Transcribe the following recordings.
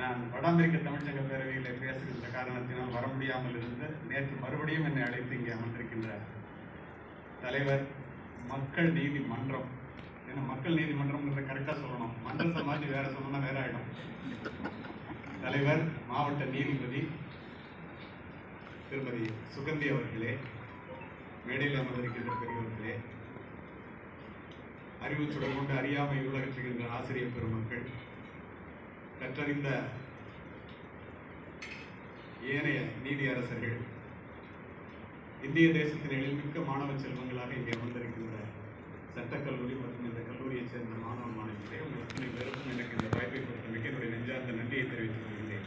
நான் வட அமெரிக்க தமிழ்ச்சங்க பேரவையில் பேசுகின்ற காரணத்தினால் வர முடியாமல் இருந்து நேற்று மறுபடியும் என்னை அழைத்து இங்கே அமர்ந்திருக்கின்ற தலைவர் மக்கள் நீதிமன்றம், ஏன்னா மக்கள் நீதிமன்றம்ன்றதை கரெக்டாக சொல்லணும், மன்றத்தை மாற்றி வேற சொல்லணும்னா வேற ஆகிடும். தலைவர் மாவட்ட நீதிபதி திருமதி சுகந்தி அவர்களே, மேடையில் அமர்ந்திருக்கின்ற பெரியவர்களே, அறிவுச்சுடர் கொண்டு அறியாமை உலகற்றுகின்ற ஆசிரியர் பெருமக்கள், கற்றறிந்த ஏனைய நீதி அரசர்கள், இந்திய தேசத்தின் எழில்மிக்க மாணவ செல்வங்களாக இங்கே அமர்ந்திருக்கின்ற சட்டக்கல்லூரி மற்றும் இந்த கல்லூரியைச் சேர்ந்த மாணவ மாணவிகளே, உங்கள் அத்தனை பேருக்கும் எனக்கு இந்த வாய்ப்பை கொடுத்தமைக்கு என்னுடைய நெஞ்சார்ந்த நன்றியை தெரிவித்துக் கொள்கிறேன்.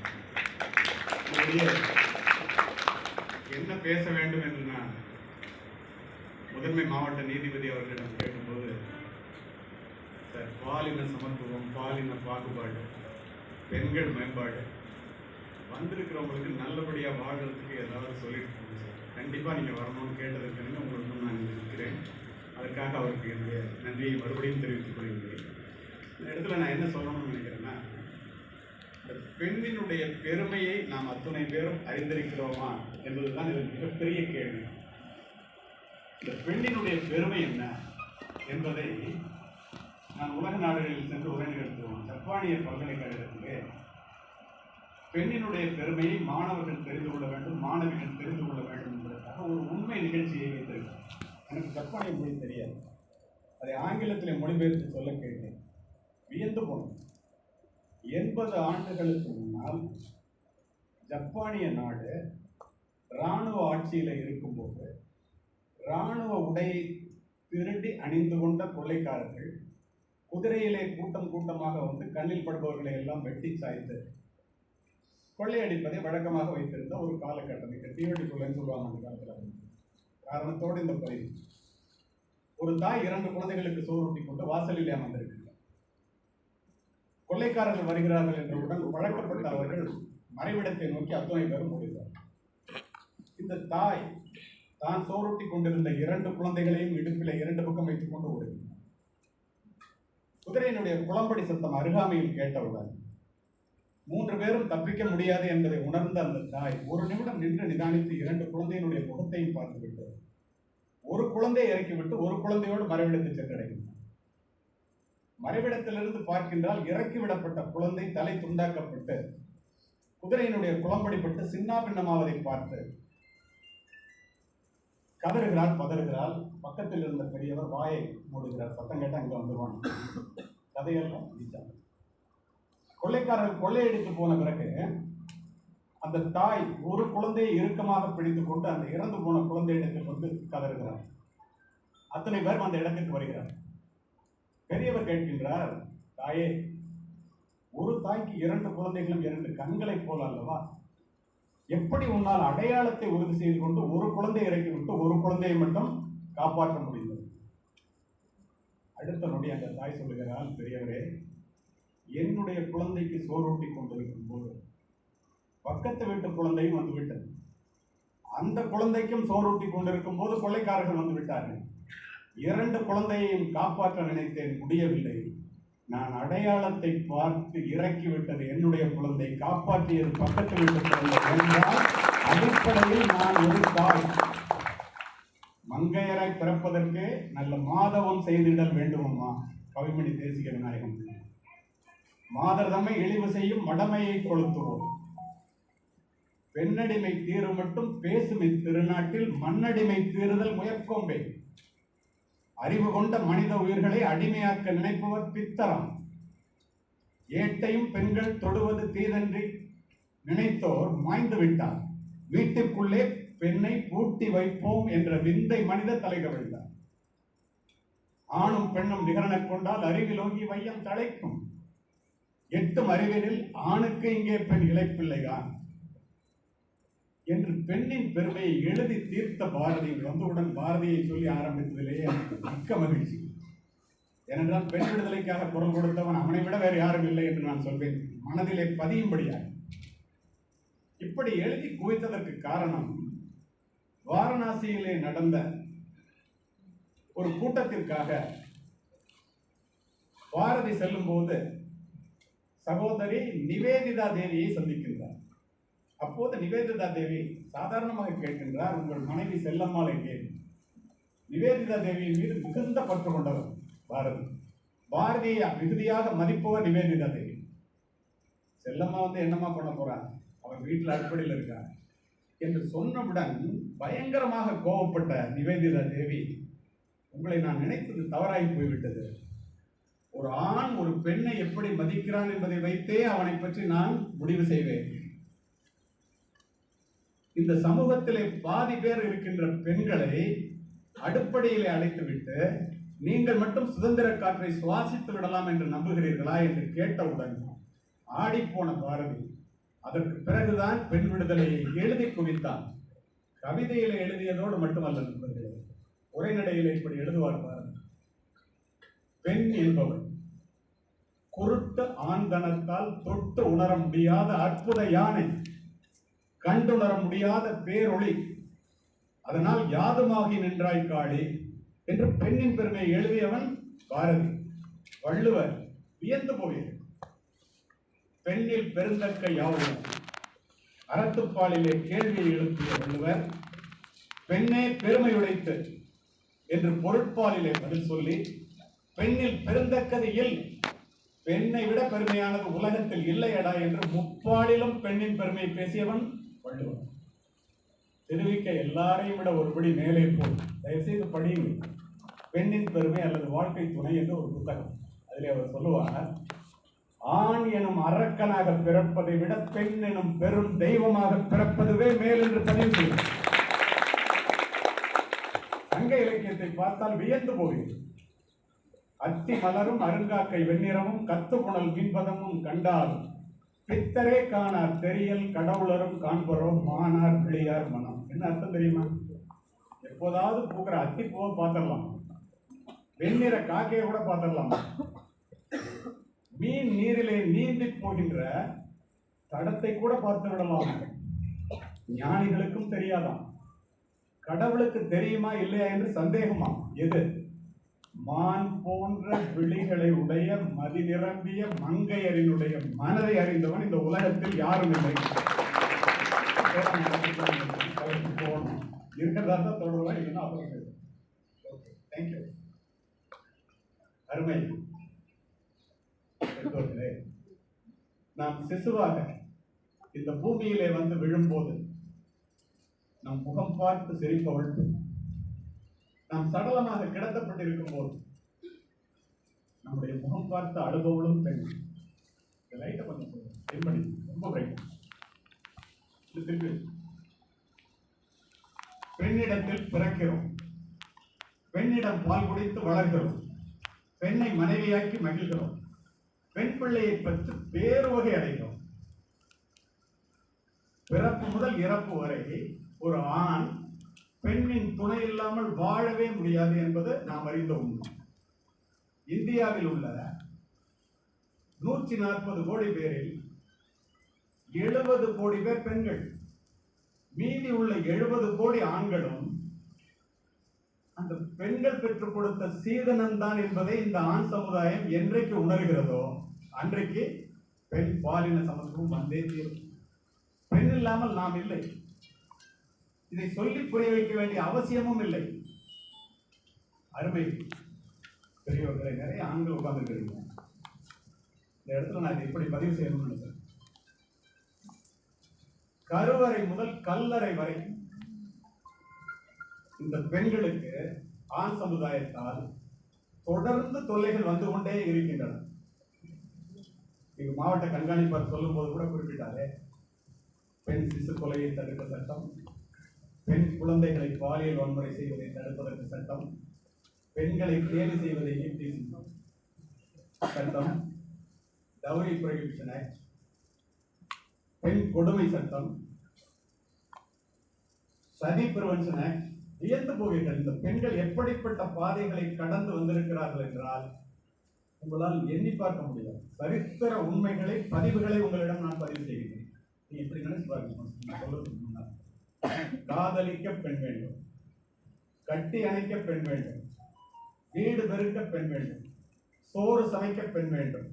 என்ன பேச வேண்டும் என்று நான் முதன்மை மாவட்ட நீதிபதி அவர்களிடம் கேட்கும்போது, சார் பாலின சமத்துவம், பாலின பாகுபாடு, பெண்கள் மேம்பாடு, வந்திருக்கிறவங்களுக்கு நல்லபடியாக வாழ்றதுக்கு ஏதாவது சொல்லிட்டு போங்க சார், கண்டிப்பாக நீங்கள் வரணும்னு கேட்டதற்கு உங்களுக்கு நான் இருக்கிறேன். அதற்காக அவருக்கு என்னுடைய நன்றியை மறுபடியும் தெரிவித்துக் கொள்கிறேன். இந்த இடத்துல நான் என்ன சொல்லணும்னு நினைக்கிறேன்னா, இந்த பெண்ணினுடைய பெருமையை நாம் அத்துணை பேரும் அறிந்திருக்கிறோமா என்பதுதான் இது மிகப்பெரிய கேள்வி. இந்த பெண்ணினுடைய பெருமை என்ன என்பதை நான் உலக நாடுகளில் சென்று உரை நிகழ்த்துவோம். ஜப்பானிய பல்கலைக்கழகத்திலே பெண்ணினுடைய பெருமையை மாணவர்கள் தெரிந்து கொள்ள வேண்டும், மாணவிகள் தெரிந்து கொள்ள வேண்டும் என்பதற்காக ஒரு உண்மை நிகழ்ச்சியை வைத்திருக்கிறேன். எனக்கு ஜப்பானிய மொழி தெரியாது, அதை ஆங்கிலத்தில் மொழிபெயர்த்து சொல்ல கேட்டேன், வியந்து போனேன். 80 ஆண்டுகளுக்கு முன்னால் ஜப்பானிய நாடு இராணுவ ஆட்சியில் இருக்கும்போது இராணுவ உடையை திருடி அணிந்து கொண்ட கொள்ளைக்காரர்கள் குதிரையிலே கூட்டம் கூட்டமாக வந்து கண்ணில் படுபவர்களை எல்லாம் வெட்டி சாய்த்து கொள்ளையடிப்பதை வழக்கமாக வைத்திருந்த ஒரு காலகட்டம். தீவட்டி கொள்ளைன்னு சொல்லுவாங்க அந்த காலத்தில். காரணத்தோடு இந்த பதிவு. ஒரு தாய் 2 குழந்தைகளுக்கு சோறுட்டி கொண்டு வாசலிலே அமர்ந்திருக்கிறார். கொள்ளைக்காரர்கள் வருகிறார்கள் என்றவுடன் பழக்கப்பட்ட அவர்கள் மறைவிடத்தை நோக்கி அத்துணை பேரும் ஓடுகிறார். இந்த தாய் தான் சோறுட்டி கொண்டிருந்த 2 குழந்தைகளையும் இடுப்பிலே 2 பக்கம் வைத்துக் கொண்டு ஓடுகிறார். குதிரையினுடைய குளம்படி சத்தம் அருகாமையில் கேட்டவுடன் 3 பேரும் தப்பிக்க முடியாது என்பதை உணர்ந்த அந்த தாய் ஒரு நிமிடம் நின்று நிதானித்து 2 குழந்தையினுடைய முகத்தையும் பார்த்துவிட்டு ஒரு குழந்தையை இறக்கிவிட்டு ஒரு குழந்தையோடு மறைவிடத்தை சென்றடைகின்றார். மறைவிடத்திலிருந்து பார்க்கின்றால் இறக்கிவிடப்பட்ட குழந்தை தலை துண்டாக்கப்பட்டு குதிரையினுடைய குளம்படிப்பட்டு சின்ன பின்னமாவதை பார்த்து கதறுகிறாள், பதறுகிறாள். பக்கத்தில் இருந்த பெரியவர் வாயை மூடுகிறார். சத்தம் கேட்டால் அங்கே வந்துடுவான். கதையெல்லாம் முடித்தாங்க. கொள்ளைக்காரர்கள் கொள்ளையடித்து போன பிறகு அந்த தாய் ஒரு குழந்தையை இறுக்கமாக பிடித்துக் கொண்டு அந்த இறந்து போன குழந்தையிடத்தில் வந்து கதறுகிறார். அத்தனை பேரும் அந்த இடத்துக்கு வருகிறார். பெரியவர் கேட்கின்றார், தாயே, ஒரு தாய்க்கு 2 குழந்தைகளும் 2 கண்களை போல அல்லவா? எப்படி உன்னால் அடையாளத்தை உறுதி செய்து கொண்டு ஒரு குழந்தையை இறக்கிவிட்டு ஒரு குழந்தையை மட்டும் காப்பாற்ற முடிந்தது? அடுத்த நொடி அந்த தாய் சொல்லுகிறாள், பெரியவரே, என்னுடைய குழந்தைக்கு சோறூட்டி கொண்டிருக்கும் போது பக்கத்து வீட்டு குழந்தையும் வந்து விட்டது. அந்த குழந்தைக்கும் சோறூட்டி கொண்டிருக்கும் போது கொள்ளைக்காரர்கள் வந்து விட்டார்கள். 2 குழந்தையையும் காப்பாற்ற நினைத்தேன், முடியவில்லை. நான் அடையாளத்தை பார்த்து இறக்கிவிட்டது என்னுடைய குழந்தை, காப்பாற்றியது பக்கத்து வீட்டு குழந்தை என்றால் அடிப்படையில் நான் ஒரு தாய். மங்கையராய் பிறப்பதற்கு நல்ல மாதவம் செய்திடல் வேண்டுமம்மா. கவிமணி தேசிக விநாயகம். மாதர் தம்மை இழிவு செய்யும் மடமையை கொளுத்துவோம். பெண்ணடிமை தீரு மட்டும் பேசும் இத்திருநாட்டில் மண்ணடிமை தீருதல் முயற்கோம்பே. அறிவு கொண்ட மனித உயிர்களை அடிமையாக்க நினைப்பவர் பித்தரம். ஏட்டையும் பெண்கள் தொடுவது தீதன்றி நினைத்தோர் மாய்ந்து விட்டார். வீட்டுக்குள்ளே பெண்ணை பூட்டி வைப்போம் என்ற விந்தை மனித தலைகவிழ்ந்தார். ஆணும் பெண்ணும் நிகரனக் கொண்டால் அறிவிலோங்கி வையம் தழைக்கும். 8 அறிவினில் ஆணுக்கு இங்கே பெண் இளைப்பிள்ளைதான் என்று பெண்ணின் பெருமையை எழுதி தீர்த்த பாரதி வந்தவுடன் பாரதியை சொல்லி ஆரம்பித்ததிலேயே மிக்க மகிழ்ச்சி. ஏனென்றால் பெண் விடுதலைக்காக குரல் கொடுத்தவன் அவனை விட வேறு யாரும் இல்லை என்று நான் சொல்வேன், மனதிலே பதியும்படியாக. இப்படி எழுதி குவித்ததற்கு காரணம், வாரணாசியிலே நடந்த ஒரு கூட்டத்திற்காக பாரதி செல்லும் போது சகோதரி நிவேதிதா தேவியை சந்திக்கின்றார். அப்போது நிவேதிதா தேவி சாதாரணமாக கேட்கின்றார், உங்கள் மனைவி செல்லம்மாள் எங்கே? நிவேதிதா தேவியின் மீது மிகுந்த பற்று கொண்டவர் பாரதி. பாரதியை மிகுதியாக மதிப்பவர் நிவேதிதா தேவி. செல்லம்மா என்னமா பண்ண போறாங்க, அவன் வீட்டில் அடிப்படையில் இருக்காங்க என்று சொன்னவுடன் பயங்கரமாக கோபப்பட்ட நிவேதிதா தேவி, உங்களை நான் நினைத்தது தவறாகி போய்விட்டது. ஒரு ஆண் ஒரு பெண்ணை எப்படி மதிக்கிறான் என்பதை வைத்தே அவனை பற்றி நான் முடிவு செய்வேன். இந்த சமூகத்திலே பாதி பேர் இருக்கின்ற பெண்களை அடுப்படையிலே அழைத்துவிட்டு நீங்கள் மட்டும் சுதந்திர காற்றை சுவாசித்து விடலாம் என்று நம்புகிறீர்களா என்று கேட்டவுடன் ஆடிப்போன பாரதி அதற்கு பிறகுதான் பெண் விடுதலையை எழுதி குவித்தான். கவிதையில எழுதியதோடு மட்டுமல்ல நண்பர்களே, உரைநடையில இப்படி எழுதுவார் பாரதி. பெண் என்பவள் குருட்டு ஆண்தனத்தால் தொட்டு உணர முடியாத அற்புத யானை, கண்டுணர முடியாத பேரொளி, அதனால் யாதுமாகி நின்றாய் காளி என்று பெண்ணின் பெருமையை எழுதியவன் பாரதி. வள்ளுவர் வியந்து போகிறார். பெண்ணில் பெருந்தக்க யாவும் அறத்துப்பாலிலே கேள்வியை எழுப்பிய வள்ளுவர் பெண்ணே பெருமை உடைத்து என்று பொருட்பாலிலே பதில் சொல்லி, பெண்ணில் பெருந்தக்கது இல், பெண்ணை விட பெருமையானது உலகத்தில் இல்லையடா என்று முப்பாலிலும் பெண்ணின் பெருமை பேசியவன் வள்ளுவர். தெரிவிக்க எல்லாரையும் விட ஒருபடி மேலே போய் தயவுசெய்து படியுங்கள். பெண்ணின் பெருமை அல்லது வாழ்க்கை துணை என்று ஒரு புத்தகம். அதில் அவர் சொல்லுவார், ஆண் எனும் அரக்கனாக பிறப்பதை விட பெண் எனும் பெரும் தெய்வமாக பிறப்பதுவே மேல் என்று பதிவு செய்யும். சங்க இலக்கியத்தை பார்த்தால் வியந்து போகிறது. அத்தி மலரும் அருங்காக்கை வெண்ணிறமும் கத்துப்புணல் மீன்பதமும் கண்டாலும் பித்தரே காணார் தெரியல் கடவுளரும் காண்பரோம் மானார் பிள்ளையார் மனம். என்ன அர்த்தம் தெரியுமா? எப்போதாவது பூக்கிற அத்தி பூவை பார்த்துடலாம், வெண்ணிற காக்கையை கூட பார்த்துடலாம், மீன் நீரிலே நீந்தி போகின்ற தடத்தை கூட பார்த்து விடலாம். ஞானிகளுக்கும் தெரியாதாம், கடவுளுக்கு தெரியுமா இல்லையா என்று சந்தேகமா. எது? மான் போன்ற விழிகளை உடைய மதி நிரம்பிய மங்கையரினுடைய மனதை அறிந்தவன் இந்த உலகத்தில் யாரும் இல்லை. போகணும் இருக்கிறதா தான் தொடரலாம், இல்லைன்னா அப்புறம். Okay, thank you. அருமை பெற்றோர்களே, நாம் சிசுவாக இந்த பூமியிலே வந்து விழும்போது நம் முகம் பார்த்து சிரிப்பவள், நாம் சடலமாக கிடத்தப்பட்டிருக்கும் போது நம்முடைய முகம் பார்த்து அழுபவளும் பெண். இந்த லைட்டை கொஞ்சம் சொல்லுங்க, ரொம்ப பிரைட். திருப்பி, பெண்ணிடத்தில் பிறக்கிறோம், பெண்ணிடம் பால் குடித்து வளர்கிறோம், பெண்ணை மனைவியாக்கி மகிழ்கிறோம், பெண் பிள்ளையை பற்றி வேறு வகை அடைகிறோம். பிறப்பு முதல் இறப்பு வரை ஒரு ஆண் பெண்ணின் துணை இல்லாமல் வாழவே முடியாது என்பது நாம் அறிந்த உண்மை. இந்தியாவில் உள்ள 140 கோடி பேரில் 70 கோடி பேர் பெண்கள். மீதி உள்ள 70 கோடி ஆண்களும் அந்த பெண்கள் பெற்றுக் கொடுத்த சீதனம் தான் என்பதை இந்த ஆண் சமுதாயம் என்றைக்கு உணர்கிறதோ அன்றைக்கு பெண் பாலின சமத்துவம் வந்தே தீரும். பெண் இல்லாமல் நாம் இல்லை. இதை சொல்லி புரிய வைக்க வேண்டிய அவசியமும் இல்லை. அருமை பெரியவர்களை, நிறைய ஆண்கள் உட்கார்ந்துருக்கிறீங்க. இந்த இடத்துல நான் இதை எப்படி பதிவு செய்யணும்னு நினைக்கிறேன். கருவறை முதல் கல்லறை வரை இந்த பெண்களுக்கு ஆண் சமுதாயத்தால் தொடர்ந்து தொல்லைகள் வந்து கொண்டே இருக்கின்றன. மாவட்ட கண்காணிப்பாளர் சொல்லும் போது கூட குறிப்பிட்டாரே, பெண் சிசு கொலையை தடுக்க சட்டம், பெண் குழந்தைகளை பாலியல் வன்முறை செய்வதை தடுப்பதற்கு சட்டம், பெண்களை கேலி செய்வதை நீட்டி சட்டம், டவுரி ப்ரொஹிபிஷன் ஆக்ட், பெண் கொடுமை சட்டம், சதி பிரிவென்ஷன் ஆக்ட். வியந்து போவீர்கள், இந்த பெண்கள் எப்படிப்பட்ட பாதைகளை கடந்து வந்திருக்கிறார்கள் என்றால் உங்களால் எண்ணி பார்க்க முடியாது. சரித்திர உண்மைகளை, பதிவுகளை உங்களிடம் நான் பதிவு செய்கிறேன். நீ இப்படி நினைச்சு பாருங்க. சொல்றதுக்கு முன்னால் காதலிக்க பெண் வேண்டும், கட்டி அணைக்க பெண் வேண்டும், வீடு பெருக்க பெண் வேண்டும், சோறு சமைக்க பெண் வேண்டும்,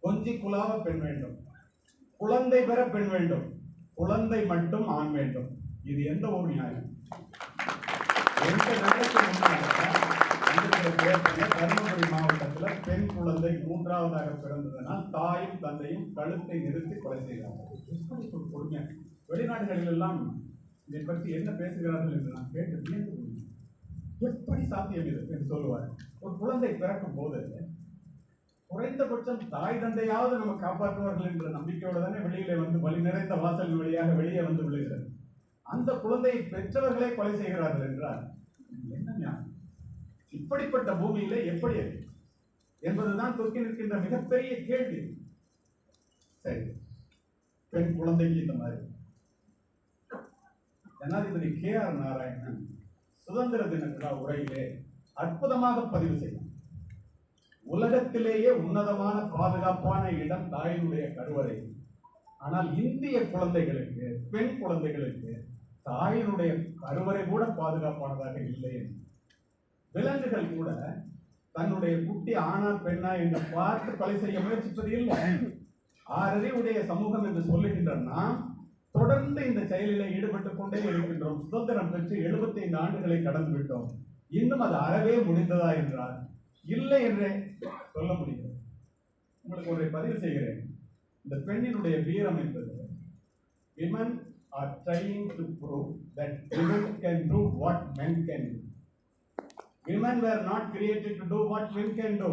கொஞ்சி குலாவ பெண் வேண்டும், குழந்தை பெற பெண் வேண்டும், குழந்தை மட்டும் ஆண் வேண்டும். இது எந்த ஒரு நியாயம்? எந்த தருமபுரி மாவட்டத்தில் பெண் குழந்தை 3ஆவதாக பிறந்ததனால் தாயும் தந்தையும் கழுத்தை நிறுத்தி கொலை செய்கிறார்கள். கொடுமை. வெளிநாடுகளில் எல்லாம் இதை பற்றி என்ன பேசுகிறார்கள் என்று நான் கேட்டு வியந்து எப்படி சாத்தியம் இது என்று சொல்லுவார். ஒரு குழந்தை பிறக்கும் போது குறைந்தபட்சம் தாய் தந்தையாவது நம்ம காப்பாற்றுவார்கள் என்ற நம்பிக்கையோடு தானே வெளியிலே வந்து வழி நிறைந்த வாசல் வழியாக வெளியே வந்து விழுகிறது. அந்த குழந்தையை பெற்றவர்களே கொலை செய்கிறார்கள் என்றால் என்ன ஞானம்? இப்படிப்பட்ட பூமியிலே எப்படி என்பதுதான் தொக்கி நிற்கின்ற மிகப்பெரிய கேள்வி. சரி, பெண் குழந்தைக்கு இந்த மாதிரி ஜனாதிபதி KR நாராயணன் சுதந்திர தின விழா உரையிலே அற்புதமாக பதிவு செய்தார். உலகத்திலேயே உன்னதமான பாதுகாப்பான இடம் தாயினுடைய கருவறை. ஆனால் இந்திய குழந்தைகளுக்கு, பெண் குழந்தைகளுக்கு தாயினுடைய கருவறை கூட பாதுகாப்பானதாக இல்லை. விலங்குகள் கூட தன்னுடைய குட்டி ஆனா பெண்ணா என்று பார்த்து கொலை செய்ய முயற்சிப்பது இல்லை. 6 அறிவுடைய சமூகம் என்று சொல்லுகின்ற நாம் தொடர்ந்து இந்த செயலிலே ஈடுபட்டுக் கொண்டே இருக்கின்றோம். சுதந்திரம் பெற்று 75 ஆண்டுகளை கடந்து விட்டோம். இன்னும் அது அறவே முடிந்ததா என்றால் இல்லை என்றே சொல்ல முடியும். உங்களுக்கு ஒரு பதிவு செய்கிறேன். இந்த பெண்ணினுடைய வீரம் என்பது women are trying to prove that women can do what men can do. Women were not created to do what men can do.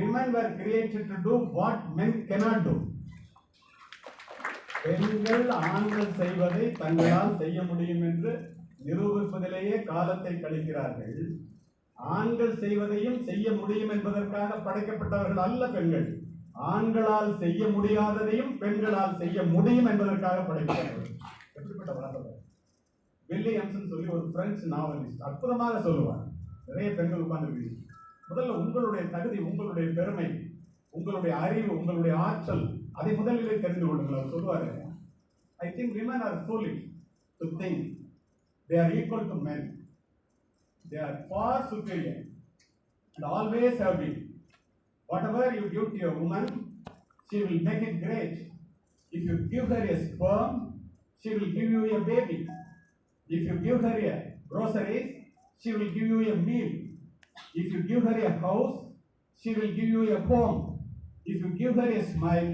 Women were created to do what men cannot do. பெண்கள் ஆண்கள் செய்வதை தங்களால் செய்ய முடியும் என்று நிரூபிப்பதிலேயே காலத்தை கழிக்கிறார்கள். ஆண்கள் செய்வதையும் செய்ய முடியும் என்பதற்காக படைக்கப்பட்டவர்கள் அல்ல பெண்கள். ஆண்களால் செய்ய முடியாததையும் பெண்களால் செய்ய முடியும் என்பதற்காக படைக்கப்பட்டவர்கள். எப்படிப்பட்ட வார்த்தை! வில்லியம்ஸ் சொல்லி ஒரு பிரெஞ்சு நாவலிஸ்ட் அற்புதமாக சொல்லுவார். நிறைய பெண்கள் உட்கார்ந்து முதல்ல உங்களுடைய தகுதி, உங்களுடைய பெருமை, உங்களுடைய அறிவு, உங்களுடைய ஆற்றல், அதை முதலிலே தெரிந்து கொள்ளுங்கள். அவர் சொல்லுவாரு, I think women are foolish to think they are equal to men. They are far superior and always have been. Whatever you give to a woman, she will make it great. If you give her a sperm, she will give you a baby. If you give her a groceries, she will give you a meal. If you give her a house, she will give you a home. If you give her a smile,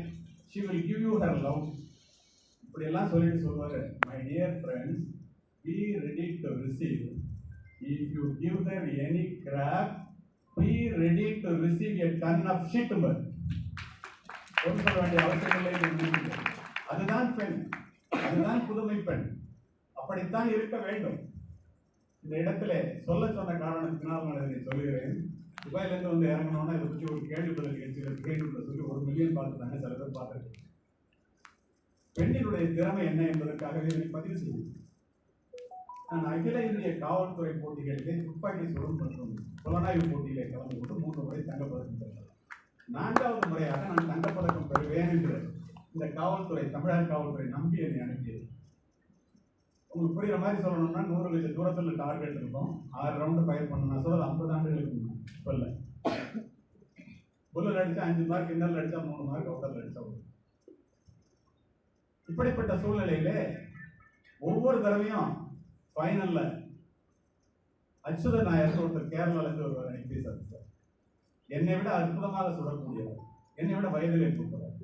she will give you her love. இப்படி எல்லாம் சொல்லிட்டு சொல்வாரு, my dear friends, be ready to receive. If you give her any crap, be ready to receive a ton of shit. சொல்ல வேண்டிய அவசியம் இல்லை. அதுதான் பெண், அதுதான் புதுமை பெண். அப்படித்தான் இருக்க வேண்டும். இந்த இடத்துல சொல்ல சொன்ன காரணத்தினால் நான் இதை சொல்லுகிறேன். துபாயிலேருந்து வந்து இறங்கணும்னா இதை பற்றி ஒரு கேள்வி பதில் கேள்வி சொல்லி 1 மில்லியன் பார்த்துட்டாங்க, சில பேர் பார்த்துருக்கு. பெண்ணினுடைய திறமை என்ன என்பதற்காகவே பதிவு செய்யும். நான் அகில இந்திய காவல்துறை போட்டிகளிலே துப்பாக்கி சுடும் மற்றும் புலனாய்வு போட்டியிலே கலந்து கொண்டு 3 முறை தங்கப்பதக்கம் பெற்றேன். 4வது முறையாக நான் தங்கப்பதக்கம் பெறுவேன் என்று இந்த காவல்துறை, தமிழக காவல்துறை நம்பி என்னை அனுப்பியது. உங்களுக்கு புரியுற மாதிரி சொல்லணும்னா 100 மீட்டர் தூரத்தில் டார்கெட் இருக்கும், 6 ரவுண்டு ஃபயர் பண்ணணும். நான் சொல்றது 50 ஆண்டுகளுக்கு இப்போ இல்லை. புல்லர் அடித்தா 5 மார்க், இன்னல் அடித்தா 3 மார்க், அவுட்டர் அடித்தா 1. இப்படிப்பட்ட சூழ்நிலையிலே ஒவ்வொரு தடவையும் ஃபைனல்ல அச்சுத நாயர் ஒருத்தர் கேரளாவிலிருந்து ஒரு ஐபிஎஸ் ஆஃபீஸர், என்னை விட அற்புதமாக சுடக்கூடியவர், என்னை விட வயதில் இருப்பவர்.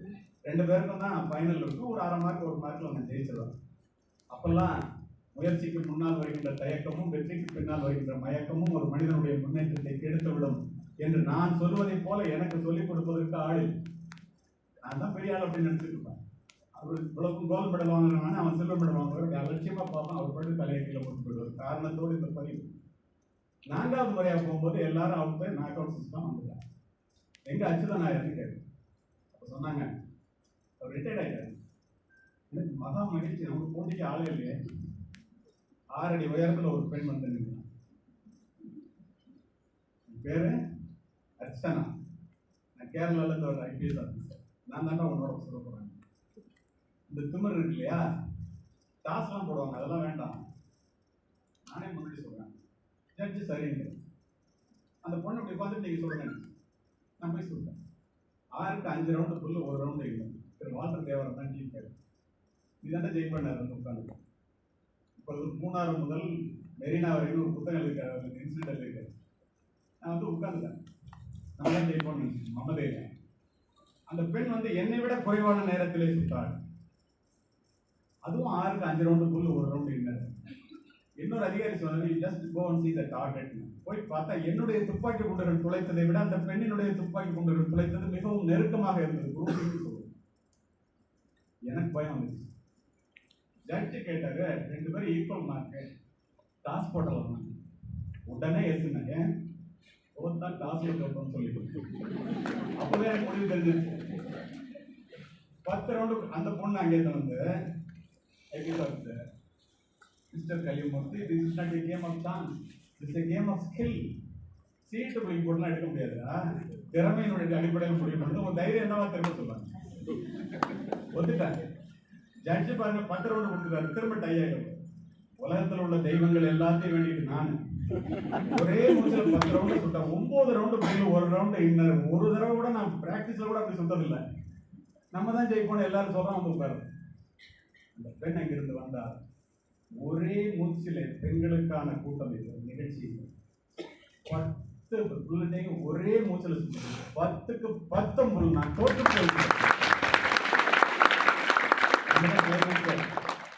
2 பேருக்கும் தான் ஃபைனல் இருக்கும். ஒரு 1/2 மார்க் 1 மார்க்கில் அவங்க ஜெயிச்சிருவாங்க. அப்பெல்லாம் முயற்சிக்கு முன்னால் வருகின்ற தயக்கமும் வெற்றிக்கு பின்னால் வருகின்ற மயக்கமும் ஒரு மனிதனுடைய முன்னேற்றத்தை கெடுத்துவிடும் என்று நான் சொல்வதைப் போல எனக்கு சொல்லிக் கொடுப்பதற்கு ஆள். நான் தான் பெரிய ஆள் அப்படின்னு நினைச்சிட்டு இருப்பேன். அவர் இவ்வளவு கோல்டு மெடல் வாங்குறாங்கன்னா அவன் சில்வர் மெடல் வாங்குறவங்க அலட்சியமா பார்ப்போம். அவர் படி தலையீட்டில் கொண்டு போயிடுவார். காரணத்தோடு இந்த பதிவு 4வது முறையாக போகும்போது எல்லாரும் அவுட் போய் நாக் அவுட் சிஸ்டம் வந்துட்டாங்க. எங்க அச்சுதான் நான் இருந்து கேட்டேன். அப்போ சொன்னாங்க, அவர் ரிட்டையர்ட் ஆகிட்டாரு. எனக்கு மகா மகிழ்ச்சி, நமக்கு போட்டிக்கு ஆளே இல்லையே. 6 அடி உயரத்தில் ஒரு பெண் வந்து நின்றான். பேரு அர்ச்சனா. நான் கேரளாவிலேருந்து ஒரு ஐபிஎஸ் ஆஃபீஸர். நான் தாண்டா உன்னோட சொல்ல போகிறேன். இந்த திமிர் இருக்கு இல்லையா, டாஸ்லாம் போடுவாங்க, அதெல்லாம் வேண்டாம். நானே முன்னாடி சொல்கிறேன், ஜட்ஜு சரிங்க. அந்த பொண்ணு அப்படி பார்த்துட்டு நீங்கள் சொல்லுங்க. நான் போய் சொல்கிறேன், 6க்கு 5 ரவுண்டு புல்லு, 1 ரவுண்டு இல்லை. திரு வால்டர் தேவரம் தான் டீம் பேர். இதான ஜெய் பண்ணார் அந்த உட்காந்து. இப்பொழுது 3 முதல் மெரினா வரைக்கும் ஒரு புத்தகம் எழுதிருக்காரு, இன்சிடென்ட் எழுதிருக்காரு. நான் வந்து உட்காந்துட்டேன். நான் தான் ஜெய் பண்ண மமதையில. அந்த பெண் வந்து என்னை விட குறைவான நேரத்திலே சுட்டாள். அதுவும் 6க்கு 5 ரவுண்டு புல்லு, 1 ரவுண்டு இல்லை. இன்னொரு அதிகாரி சொன்னாரு, just go and see the target. போய் பார்த்தா என்னுடைய துப்பாக்கி குண்டுகள் துளைத்ததை விட அந்த பெண்ணினுடைய துப்பாக்கி குண்டுகள் துளைத்தது மிகவும் நெருக்கமாக இருந்தது. எனக்கு பயம் வந்துச்சு. ஜட்ஜு கேட்டாரு, 2 பேரும் ஈக்குவல் மார்க்கு, டாஸ் போட்டலாம். உடனே எசுனாங்க, தான் டாஸ் போட்டோம்னு சொல்லிட்டு அப்பவே எனக்கு முடிவு தெரிஞ்சிருச்சு. 10 ரவுண்டு அந்த பொண்ணு அங்கே வந்து mister Kaliyamoorthy, this is not a game of chance, this is a game of skill. சீட்டு போய் போட்டுலாம் எடுக்க முடியாதா, திறமையினுடைய அடிப்படையில் முடிவு பண்ணது. உங்க தைரியம் என்னவா திரும்ப சொல்லுவாங்க. ஒத்துட்டாங்க. ஜட்ஜு பாருங்க 10 ரவுண்டு கொடுத்துட்டாரு, திரும்ப டை ஆகிடும். உலகத்தில் உள்ள தெய்வங்கள் எல்லாத்தையும் வேண்டிட்டு நான் ஒரே மூச்சில் 10 ரவுண்டு சுட்டேன். 9 ரவுண்டு போய் 1 ரவுண்டு இன்னர். ஒரு தடவை கூட நான் பிராக்டிஸ்ல கூட அப்படி சுட்டதில்லை. நம்ம தான் ஜெயிப்போம் எல்லாரும் சொல்றோம். வந்து உட்காரு. அந்த பெண் அங்கிருந்து வந்தார். ஒரே மூச்சில பெண்களுக்கான கூட்டம் நிகழ்ச்சி 10 புல்லட்டையும் ஒரே மூச்சில் சுட்டு 10க்கு 19 நான் தோற்று போயிருக்கேன்.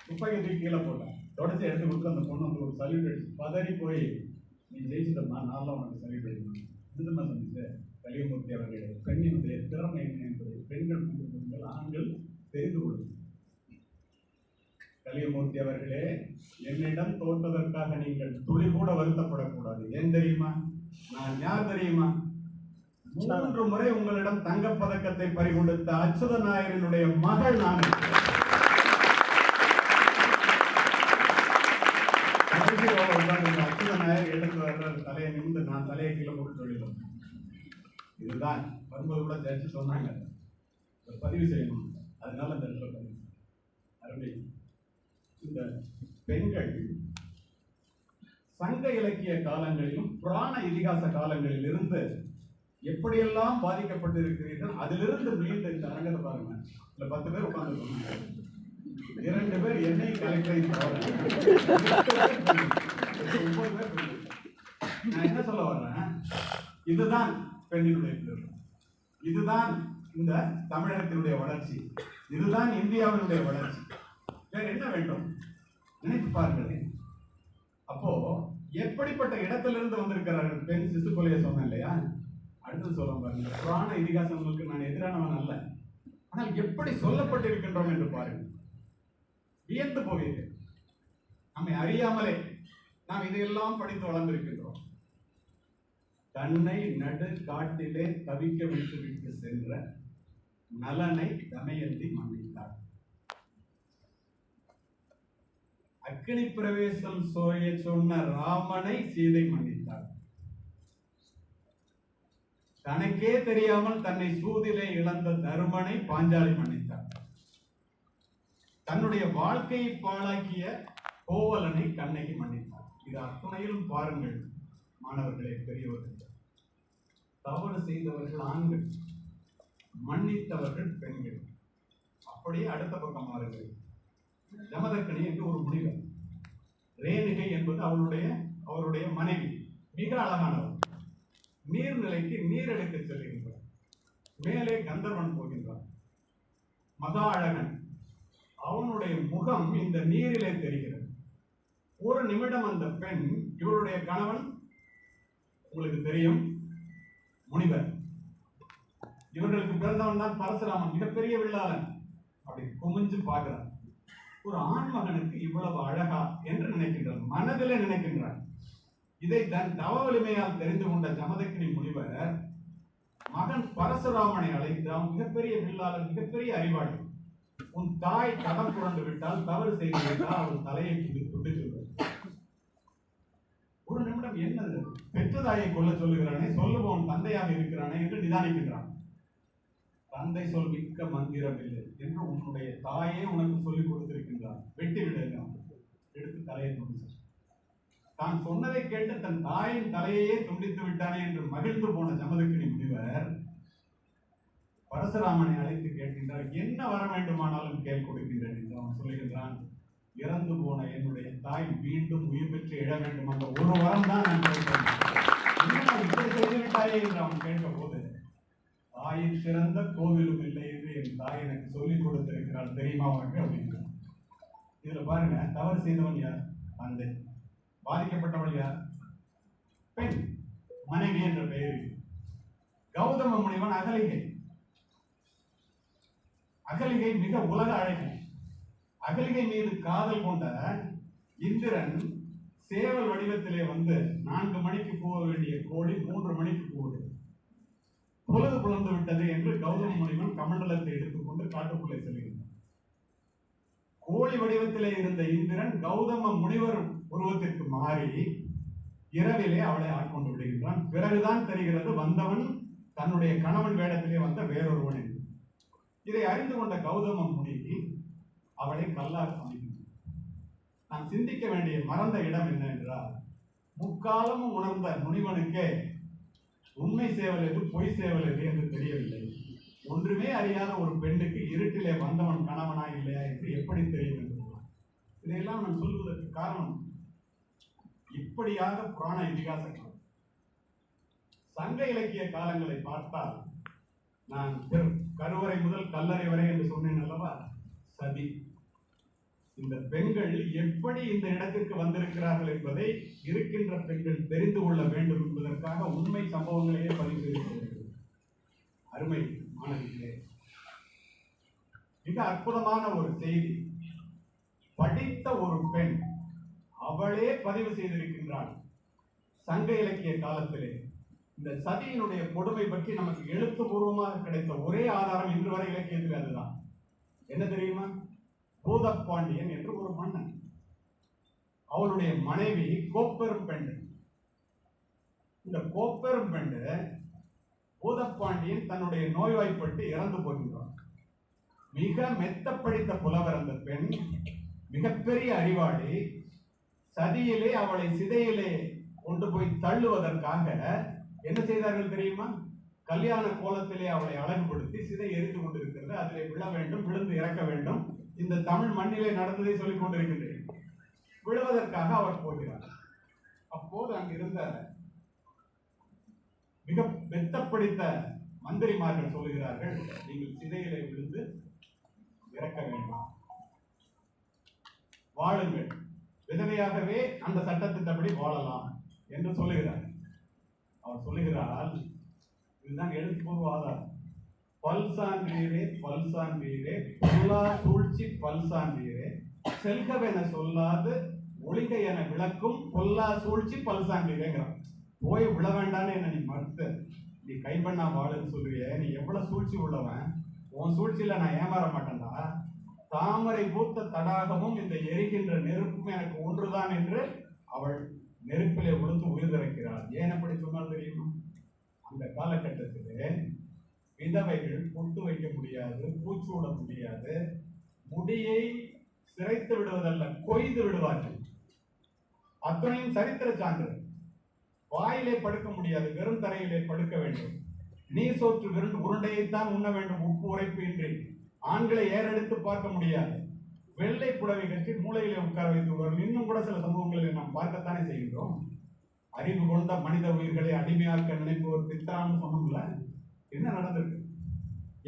துப்பாக்கி தூக்கி கீழே போட்டேன். தொடச்சி எடுத்து கொடுத்து அந்த பொண்ணு வந்து ஒரு சல்யூட் அடிச்சு பதறி போய், நீ ஜெயிச்சிட்டோம்னா நான் உனக்கு சல்யூட் அடிக்கணும். இந்த மாதிரி சொன்னிச்சு கலியமூர்த்தி அவர்களுடைய பெண்ணினுடைய திறமை என்ன என்பதை பெண்கள் ஆண்கள் தெரிந்து கொள்ளும். கலியமூர்த்தி அவர்களே, என்னிடம் தோற்றதற்காக நீங்கள் துளி கூட வருத்தப்படக்கூடாது. ஏன் தெரியுமா? நான் யார் தெரியுமா? 3 முறை உங்களிடம் தங்கப்பதக்கத்தை பறிகொடுத்த அச்சுத நாயரினுடைய மகள் நான். அச்சுத நாயர் எடுத்து வர்ற தலையை நிமிந்து நான் தலையை கீழே போட்டு சொல்லிடும். இதுதான் வரும்போது கூட ஜட்ஜு சொன்னாங்க, பதிவு செய்யணும். அதனால அந்த இடத்துல பதிவு அருமை. இந்த பெண்கள் சங்க இலக்கிய காலங்களிலும் புராண இதிகாச காலங்களில் இருந்து எப்படியெல்லாம் பாதிக்கப்பட்டிருக்கிறீர்கள், அதிலிருந்து மீண்டும் இந்த அரங்கத்தை பாருங்க. இல்ல 10 பேர் உட்கார்ந்து 2 பேர் என்னை கலெக்டரையும் தவிர 9 பேர். நான் என்ன சொல்ல வர்றேன், இதுதான் பெண்ணினுடைய திருமணம், இதுதான் இந்த தமிழகத்தினுடைய வளர்ச்சி, இதுதான் இந்தியாவினுடைய வளர்ச்சி. வேற என்ன வேண்டும் நினைத்து பாருங்களேன். அப்போ எப்படிப்பட்ட இடத்திலிருந்து வந்திருக்கிறார்கள் பெண் சிசு கொலையை சொன்னேன் இல்லையா? அடுத்து சொல்ல பாருங்க, புராண இதிகாசங்களுக்கு நான் எதிரானவன் அல்ல, ஆனால் எப்படி சொல்லப்பட்டிருக்கின்றோம் என்று பாருங்கள், வியந்து போவீர்கள். நம்மை அறியாமலே நாம் இதையெல்லாம் படித்து வளர்ந்திருக்கின்றோம். தன்னை நடு காட்டிலே தவிக்க விட்டு சென்ற நலனை தமயந்தி மன்னித்தார். அக்கினி பிரவேசம் சொன்ன ராமனை சீதை மன்னித்தார். தனக்கே தெரியாமல் தன்னை சூதிலே இழந்த தருமனை பாஞ்சாலி மன்னித்தார். தன்னுடைய வாழ்க்கையை பாழாக்கிய கோவலனை கண்ணகி மன்னித்தார். இது அத்துணையிலும் பாருங்கள் மாணவர்களே, பெரியவர்கள். தவறு செய்தவர்கள் ஆண்கள், மன்னித்தவர்கள் பெண்கள். அப்படியே அடுத்த பக்கம் மாறுங்கள். ஜமதக்கனி என்று ஒரு முனிவர், ரேணுகை என்பது அவருடைய மனைவி, மிக அழகானவர். நீர்நிலைக்கு நீர் எடுக்க செல்கின்றார். மேலே கந்தர்வன் போகின்றார், மகா அழகன். அவனுடைய முகம் இந்த நீரிலே தெரிகிறது. ஒரு நிமிடம் அந்த பெண், இவருடைய கணவன் உங்களுக்கு தெரியும், முனிவர். இவர்களுக்கு பிறந்தவன் தான் பரசுராமன், மிகப்பெரிய வில்லாளன். அப்படி குமிஞ்சு பார்க்கிறார். ஒரு ஆண்மகனுக்கு இவ்வளவு அழகா என்று நினைக்கின்றார், மனதிலே நினைக்கின்றார். இதை தன் தவ வலிமையால் தெரிந்து கொண்ட ஜமதக்கினி முனிவர் மகன் பரசுராமனை அழைத்து, அவன் மிகப்பெரிய வில்லாளன், மிகப்பெரிய அறிவாளி. உன் தாய் கடம் புரண்டு விட்டால், தவறு செய்து விட்டால் அவள் தலையை துண்டித்து. ஒரு நிமிடம் என்னது, பெற்ற தாயை கொல்ல சொல்லுகிறானே, சொல்லுவோம் தந்தையாக இருக்கிறானே என்று நிதானிக்கின்றான். தந்தை சொல் மிக்க மந்திரம் இல்லை என்று உன்னுடைய தாயே உனக்கு சொல்லிக் கொடுத்திருக்கின்றான், வெட்டி விடுங்க. எடுத்து தலையை துண்டிச்சார். தான் சொன்னதை கேட்டு தன் தாயின் தலையையே துண்டித்து விட்டானே என்று மகிழ்ந்து போன ஜமதக்கினி முனிவர் பரசுராமனை அழைத்து கேட்கின்றார், என்ன வர வேண்டுமானாலும் கேள் கொடுக்கின்றேன் என்று. அவன் சொல்லுகின்றான், இறந்து போன என்னுடைய தாய் மீண்டும் உயிர் பெற்று எழ வேண்டும், அந்த ஒரு வரம் தான் நான் கேட்கிறேன். இப்படி செய்து விட்டாயே என்று அவன் கேட்க போது, தாயின் சிறந்த கோவிலும் இல்லை என்று என் தாய் எனக்கு சொல்லிக் கொடுத்திருக்கிறாள் தெரியுமா உனக்கு அப்படின்னு. இதுல பாருங்க, தவறு செய்தவன் யார்? தந்தை. பாதிக்கப்பட்டவள் யார்? பெண், மனைவி என்ற பெயரில். கௌதம முனிவன் அகலிகை. அகலிகை மிக உலக அழகி. அகலிகை மீது காதல் கொண்ட இந்திரன் சேவல் வடிவத்திலே வந்து 4 மணிக்கு போக வேண்டிய கோழி 3 மணிக்கு போகுது. பொழுது புலந்து விட்டது என்று கௌதம முனிவன் கமண்டலத்தை எடுத்துக்கொண்டு காட்டுக்குள்ளே செல்கிறான். கோழி வடிவத்திலே இருந்த இந்திரன் கௌதம முனிவர் உருவத்திற்கு மாறி இரவிலே அவளை ஆட்கொண்டு விடுகின்றான். பிறகுதான் தெரிகிறது வந்தவன் தன்னுடைய கணவன் வேடத்திலே வந்த வேறொருவன் என்று. இதை அறிந்து கொண்ட கௌதம முனி அவளை கல்லாக சமைக்கின்றான். நாம் சிந்திக்க வேண்டிய மறந்த இடம் என்ன என்றால், முக்காலமும் உணர்ந்த முனிவனுக்கே உண்மை சேவல் எது பொய் சேவல் எது என்று தெரியவில்லை. ஒன்றுமே அறியாத ஒரு பெண்ணுக்கு இருட்டிலே வந்தவன் கணவனா இல்லையா என்று எப்படி தெரியும் என்று. இதையெல்லாம் நான் சொல்வதற்கு காரணம், இப்படியாக புராண இதிகாச காலம், சங்க இலக்கிய காலங்களை பார்த்தால், நான் கருவறை முதல் கல்லறை வரை என்று சொன்னேன் அல்லவா, சதி. இந்த பெண்கள் எப்படி இந்த இடத்திற்கு வந்திருக்கிறார்கள் என்பதை இருக்கின்ற பெண்கள் தெரிந்து கொள்ள வேண்டும் என்பதற்காக உண்மை சம்பவங்களையே பதிவு செய்திருக்கிறார்கள். அருமை மாணவிகளே, மிக அற்புதமான ஒரு செய்தி. படித்த ஒரு பெண் அவளே பதிவு செய்திருக்கின்றாள் சங்க இலக்கிய காலத்திலே. இந்த சதியினுடைய கொடுமை பற்றி நமக்கு எழுத்துப்பூர்வமாக கிடைத்த ஒரே ஆதாரம் இன்று வரை இலக்கியத்தில் அதுதான். என்ன தெரியுமா? பூதப்பாண்டியன் என்று ஒரு மன்னன், அவளுடைய மனைவி கோப்பெரும் பெண். இந்த கோப்பெரும் பெண் பூதப்பாண்டியன் தன்னுடைய நோய்வாய்ப்பட்டு இறந்து போகின்றான். மிக மெத்த படித்த புலவர் அந்த பெண், மிகப்பெரிய அறிவாளி. சதியிலே அவளை சிதையிலே கொண்டு போய் தள்ளுவதற்காக என்ன செய்தார்கள் தெரியுமா? கல்யாண கோலத்திலே அவளை அழகுபடுத்தி சிதை எரிந்து கொண்டிருக்கிறது, அதிலே விழ வேண்டும், விழுந்து இறக்க வேண்டும். இந்த தமிழ் மண்ணிலே நடந்ததை சொல்லிக் கொண்டிருக்கின்றேன். விழுவதற்காக அவர் போகிறார். அப்போது அங்கிருந்த மிக மெத்தப்படித்த மந்திரிமார்கள் சொல்லுகிறார்கள், நீங்கள் சிதையிலே விழுந்து இறக்க வேண்டாம், வாழுங்கள், விதவையாகவே அந்த சட்டத்திட்டப்படி வாழலாம் என்று சொல்லுகிறார். அவர் சொல்லுகிறார், இதுதான் எழுத்துப்பூர்வ ஆதாரம். பல்சான்றீரே பல்சான்றீரே பொல்லா சூழ்ச்சி பல்சான்றீரே செல்கவென சொல்லாது ஒளிக என விளக்கும் பொல்லா சூழ்ச்சி பல்சான்றீரேங்கிறான். போய் விழ வேண்டான்னு என்ன நீ மறுத்து, நீ கைப்பண்ணா வாழுன்னு சொல்றிய, நீ எவ்வளவு சூழ்ச்சி உள்ளவன், உன் சூழ்ச்சியில நான் ஏமாற மாட்டேன்டா. தாமரை பூத்த தடாகமும் இந்த எரிகின்ற நெருப்பும் எனக்கு ஒன்றுதான் என்று அவள் நெருப்பிலே விழுந்து உயிர் திறக்கிறாள். ஏன் அப்படி சொன்னால் தெரியுமா? அந்த காலகட்டத்திலே விதவைகள் பொட்டு வைக்க முடியாது, பூச்சூட முடியாது, முடியை சிரைத்து விடுவதல்ல கொய்து விடுவார்கள். அத்தனையும் சரித்திர சான்று. வாயிலே படுக்க முடியாது, வெறும் தரையிலே படுக்க வேண்டும். நீர் சோற்று விருண்டு உருண்டையைத்தான் உண்ண வேண்டும், உப்பு உரைப்பு இன்றி. ஆண்களை ஏறெடுத்து பார்க்க முடியாது. வெள்ளை புடவை கட்டி மூளையிலே உட்கார வைத்து இன்னும் கூட சில சம்பவங்களில் நாம் பார்க்கத்தானே செய்கின்றோம். அறிவு கொண்ட மனித உயிர்களை அடிமையாக்க நினைப்பவர் பித்ரான்னு சொன்னோம்ல, என்ன நடந்திருக்கு?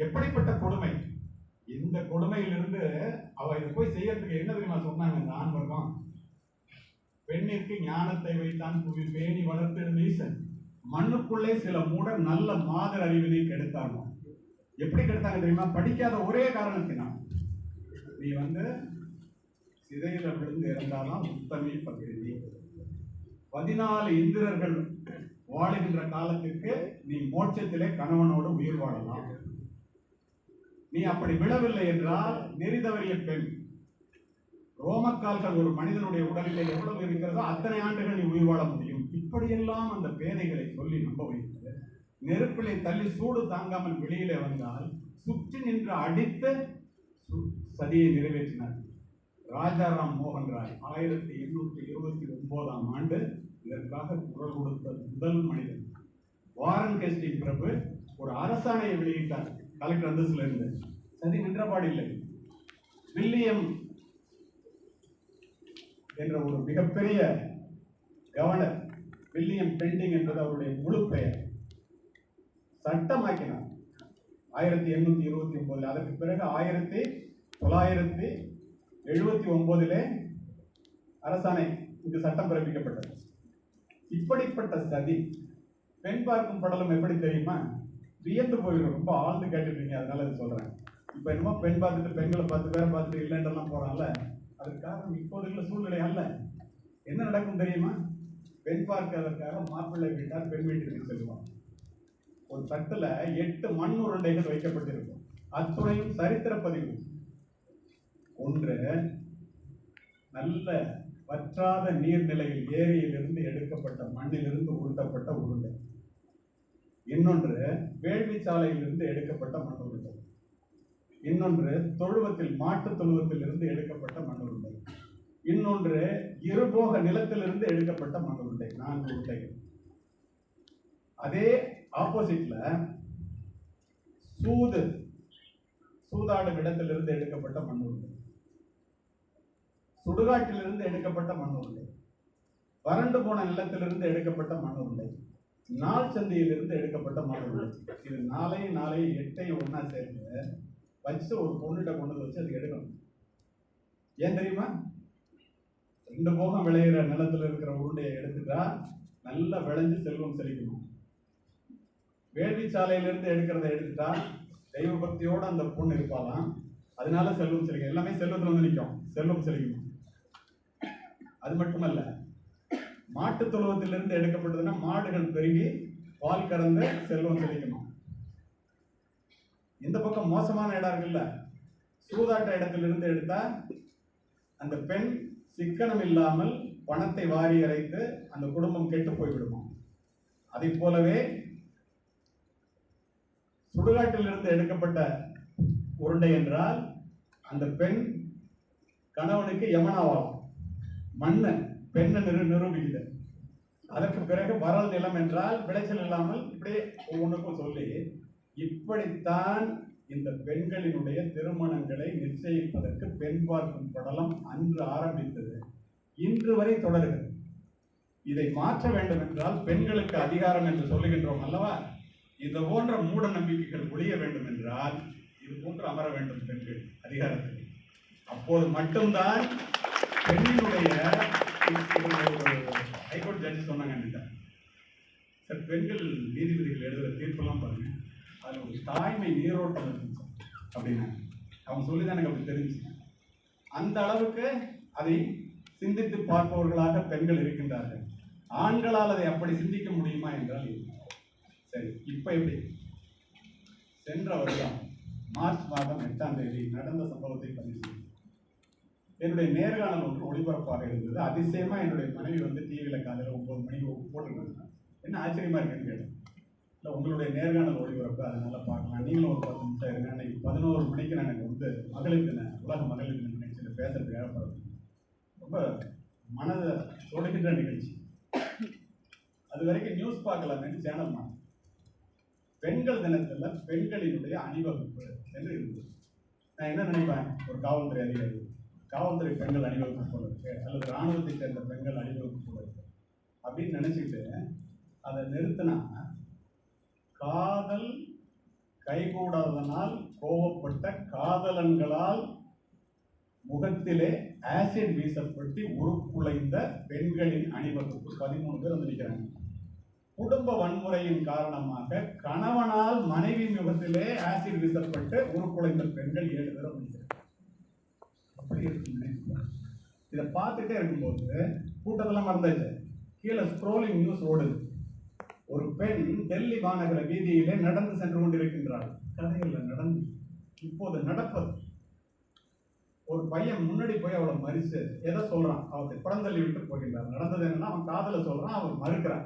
எப்படிப்பட்ட கொடுமை! இந்த கொடுமையிலிருந்து அவ இதை போய் செய்யறதுக்கு என்ன தெரியுமா சொன்னாங்க இந்த ஆண் வர்க்கம்? பெண்ணிற்கு ஞானத்தை வைத்தான் புவி பேணி வளர்த்து ஈசன், மண்ணுக்குள்ளே சில மூடர் நல்ல மாதர் அறிவினை கெடுத்தாங்க. எப்படி கெடுத்தாங்க தெரியுமா? படிக்காத ஒரே காரணத்தினால். நீ சிதையில விழுந்து இறந்தாலும் உத்தமி பகிர்ந்தி. 14 இந்திரர்கள் வாழுகின்ற காலத்திற்கு நீ மோட்சத்திலே கணவனோடு உயிர் வாழலாம். நீ அப்படி விழவில்லை என்றால் நெறிதவறிய பெண். ரோமக்கால்கள் ஒரு மனிதனுடைய உடலிலே எவ்வளவு இருக்கிறதோ அத்தனை ஆண்டுகள் நீ உயிர் வாழ முடியும். இப்படியெல்லாம் அந்த பேதைகளை சொல்லி நம்ப வைத்து நெருப்பிலே தள்ளி சூடு தாங்காமல் வெளியிலே வந்தால் சுற்றி நின்று அடித்து சதியை நிறைவேற்றினார். ராஜாராம் மோகன் ராய் 1829ஆம் ஆண்டு இதற்காக குரல் கொடுத்த முதல் மனிதன். வாரன் ஹேஸ்டிங் பிரபு ஒரு அரசாணையை வெளியிட்டார். கலெக்டர் அந்தஸ்துல இருந்து. சதி நின்றபாடு இல்லை. வில்லியம் என்ற ஒரு மிகப்பெரிய கவர்னர், வில்லியம் பெண்டிங் என்பது அவருடைய முழு பெயர், சட்டமாக்கினார் 1829. அதற்கு பிறகு 1979 அரசாணை இங்கு சட்டம் பிறப்பிக்கப்பட்டது. இப்படிப்பட்ட சதி. பெண் பார்க்கும் படலம் எப்படி தெரியுமா? வியந்து போயிடும். ரொம்ப ஆழ்ந்து கேட்டுருக்கீங்க, அதனால அதை சொல்றேன். இப்ப என்னமோ பெண் பார்த்துட்டு பெண்களை பார்த்து வேற பார்த்துட்டு இல்லைன்றெல்லாம் போறான்ல, அதுக்கு காரணம் இப்போது உள்ள சூழ்நிலை அல்ல. என்ன நடக்கும் தெரியுமா? பெண் பார்க்கிறதற்காக மாப்பிள்ளை வீட்டார் பெண் வீட்டிற்கு செல்வான். ஒரு தட்டுல 8 மண் உருண்டைகள் வைக்கப்பட்டிருக்கும். அத்துணையும் சரித்திர பதிவு. ஒன்று, நல்ல வற்றாத நீர்நிலையில் ஏரியிலிருந்து எடுக்கப்பட்ட மண்ணிலிருந்து உருட்டப்பட்ட உருண்டை. இன்னொன்று, வேள்வி சாலையிலிருந்து எடுக்கப்பட்ட மண் உருண்டை. இன்னொன்று, தொழுவத்தில் மாட்டு தொழுவத்தில் இருந்து எடுக்கப்பட்ட மண் உருண்டை. இன்னொன்று, இருபோக நிலத்திலிருந்து எடுக்கப்பட்ட மண் உருண்டை. 4 உருண்டைகள். அதே ஆப்போசிட்ல சூதாடும் இடத்திலிருந்து எடுக்கப்பட்ட மண் உருண்டை, சுடுகாட்டிலிருந்து எடுக்கப்பட்ட மண் உருண்டை, வறண்டு போன நிலத்திலிருந்து எடுக்கப்பட்ட மண் உருண்டை, நாள் சந்தையிலிருந்து எடுக்கப்பட்ட மண் உருண்டை. இது 4 8 ஒன்னா சேர்ந்து வச்சு ஒரு பொண்ணுகிட்ட கொண்டு வச்சு அது எடுக்கணும். ஏன் தெரியுமா? 2 போகம் விளையிற நிலத்துல இருக்கிற உருண்டையை எடுத்துட்டா நல்லா விளைஞ்சு செல்வம் செழிக்கணும். வேள்வி சாலையிலிருந்து எடுக்கிறத எடுத்துட்டா தெய்வ பக்தியோட அந்த பொண்ணு இருப்பாலாம், அதனால செல்வம் செழிக்கும். எல்லாமே செல்வத்துல வந்து நிற்கும், செல்வம் செழிக்கணும். அது மட்டுமல்ல, மாட்டு தொழுவத்திலிருந்து எடுக்கப்பட்டதுன்னா மாடுகள் பெருகி பால் கறந்து செல்வம் செழிக்கணும். இந்த பக்கம் மோசமான இடம் இருக்குல்ல, சூதாட்ட இடத்திலிருந்து எடுத்தா அந்த பெண் சிக்கனம் இல்லாமல் பணத்தை வாரி அரைத்து அந்த குடும்பம் கெட்டு போய்விடுமா. அதை போலவே சுடுகாட்டிலிருந்து எடுக்கப்பட்ட உருண்டை என்றால் அந்த பெண் கணவனுக்கு யமனாவாகும். மண்ணு பெண்ணை நிரூபிக்குது. அதற்கு பிறகு வரல் நிலம் என்றால் விளைச்சல் இல்லாமல் இப்படியே ஒவ்வொன்றுக்கும் சொல்லி இப்படித்தான் இந்த பெண்களினுடைய திருமணங்களை நிச்சயிப்பதற்கு பெண் பார்க்கும் படலம் அன்று ஆரம்பித்தது, இன்று வரை தொடர்கிறது. இதை மாற்ற வேண்டும் என்றால் பெண்களுக்கு அதிகாரம் என்று சொல்லுகின்றோம் அல்லவா? இது போன்ற மூட நம்பிக்கைகள் ஒழிய வேண்டும் என்றால் இது போன்று அமர வேண்டும் பெண்கள் அதிகாரத்தில். அப்போது மட்டும்தான் பெண்ணினுடைய ஹைகோர்ட் ஜட்ஜி சொன்னாங்க சார், பெண்கள் நீதிபதிகள் எழுதுகிற தீர்ப்பெல்லாம் பாருங்க, அதில் ஒரு தாய்மை நீரோட்டம் இருந்துச்சு அப்படின்னா அவங்க சொல்லிதான் எனக்கு அப்படி தெரிஞ்சுச்சு. அந்த அளவுக்கு அதை சிந்தித்து பார்ப்பவர்களாக பெண்கள் இருக்கின்றார்கள். ஆண்களால் அதை அப்படி சிந்திக்க முடியுமா என்றால் இல்லை. சரி, இப்ப எப்படி? சென்ற வருடம் மார்ச் மாதம் 8ஆம் தேதி நடந்த சம்பவத்தை பதிவு செய்யும். என்னுடைய நேர்காணல் ஒன்று ஒளிபரப்பாக இருந்தது. அதிசயமா என்னுடைய மனைவி வந்து டிவியில காலையில் 9 மணிக்கு போட்டுருந்தாங்க. என்ன ஆச்சரியமா இருக்குன்னு கேட்டேன். இல்லை, உங்களுடைய நேர்காணல் ஒளிபரப்பு, அதனால பார்க்கலாம், நீங்களும் ஒரு 10 நிமிஷம் இருங்க. அன்னைக்கு 11 மணிக்கு நான் எனக்கு வந்து மகளிர் தின உலக மகளிர் தின நிகழ்ச்சியில் பேசுறதுக்காக பரவாயில்ல. ரொம்ப மனதை தொடுகின்ற நிகழ்ச்சி. அது வரைக்கும் நியூஸ் பார்க்கலாமேன்னு சேனல் மாறி பெண்கள் தினத்துல பெண்களினுடைய அணிவகுப்பு என்று இருந்தது. நான் என்ன நினைப்பேன், ஒரு காவல்துறை அதிகாரி, காவல்துறை பெண்கள் அணிவகுப்பு போல இருக்கு, அல்லது இராணுவத்தை சேர்ந்த பெண்கள் அணிவகுப்பு போல இருக்கு அப்படின்னு நினைச்சிட்டு அதை நிறுத்தினா, காதல் கைகூடாதனால் கோபப்பட்ட காதலன்களால் முகத்திலே ஆசிட் வீசப்பட்டு உருக்குலைந்த பெண்களின் அணிவகுப்பு 13 பேர் வந்து நிற்கிறாங்க. குடும்ப வன்முறையின் காரணமாக கணவனால் மனைவி முகத்திலே ஆசிட் வீசப்பட்டு உருக்குலைந்த பெண்கள் 7 பேர் நிற்கிறாங்க. அப்படி இருக்குங்க. இதை பார்த்துட்டே இருக்கும்போது கூட்டத்தெல்லாம் மறந்தாச்சு. கீழே ஸ்க்ரோலிங் நியூஸ் ஓடுது. ஒரு பெண் டெல்லி மாநகர வீதியிலே நடந்து சென்று கொண்டிருக்கின்றாள். கதையில் நடந்து இப்போது நடப்பது. ஒரு பையன் முன்னாடி போய் அவளை மறிச்சு எதை சொல்றான், அவளை புறந்தள்ளி விட்டு போகின்றார். நடந்தது என்னன்னா, அவன் காதல சொல்றான், அவன் மறுக்கிறான்.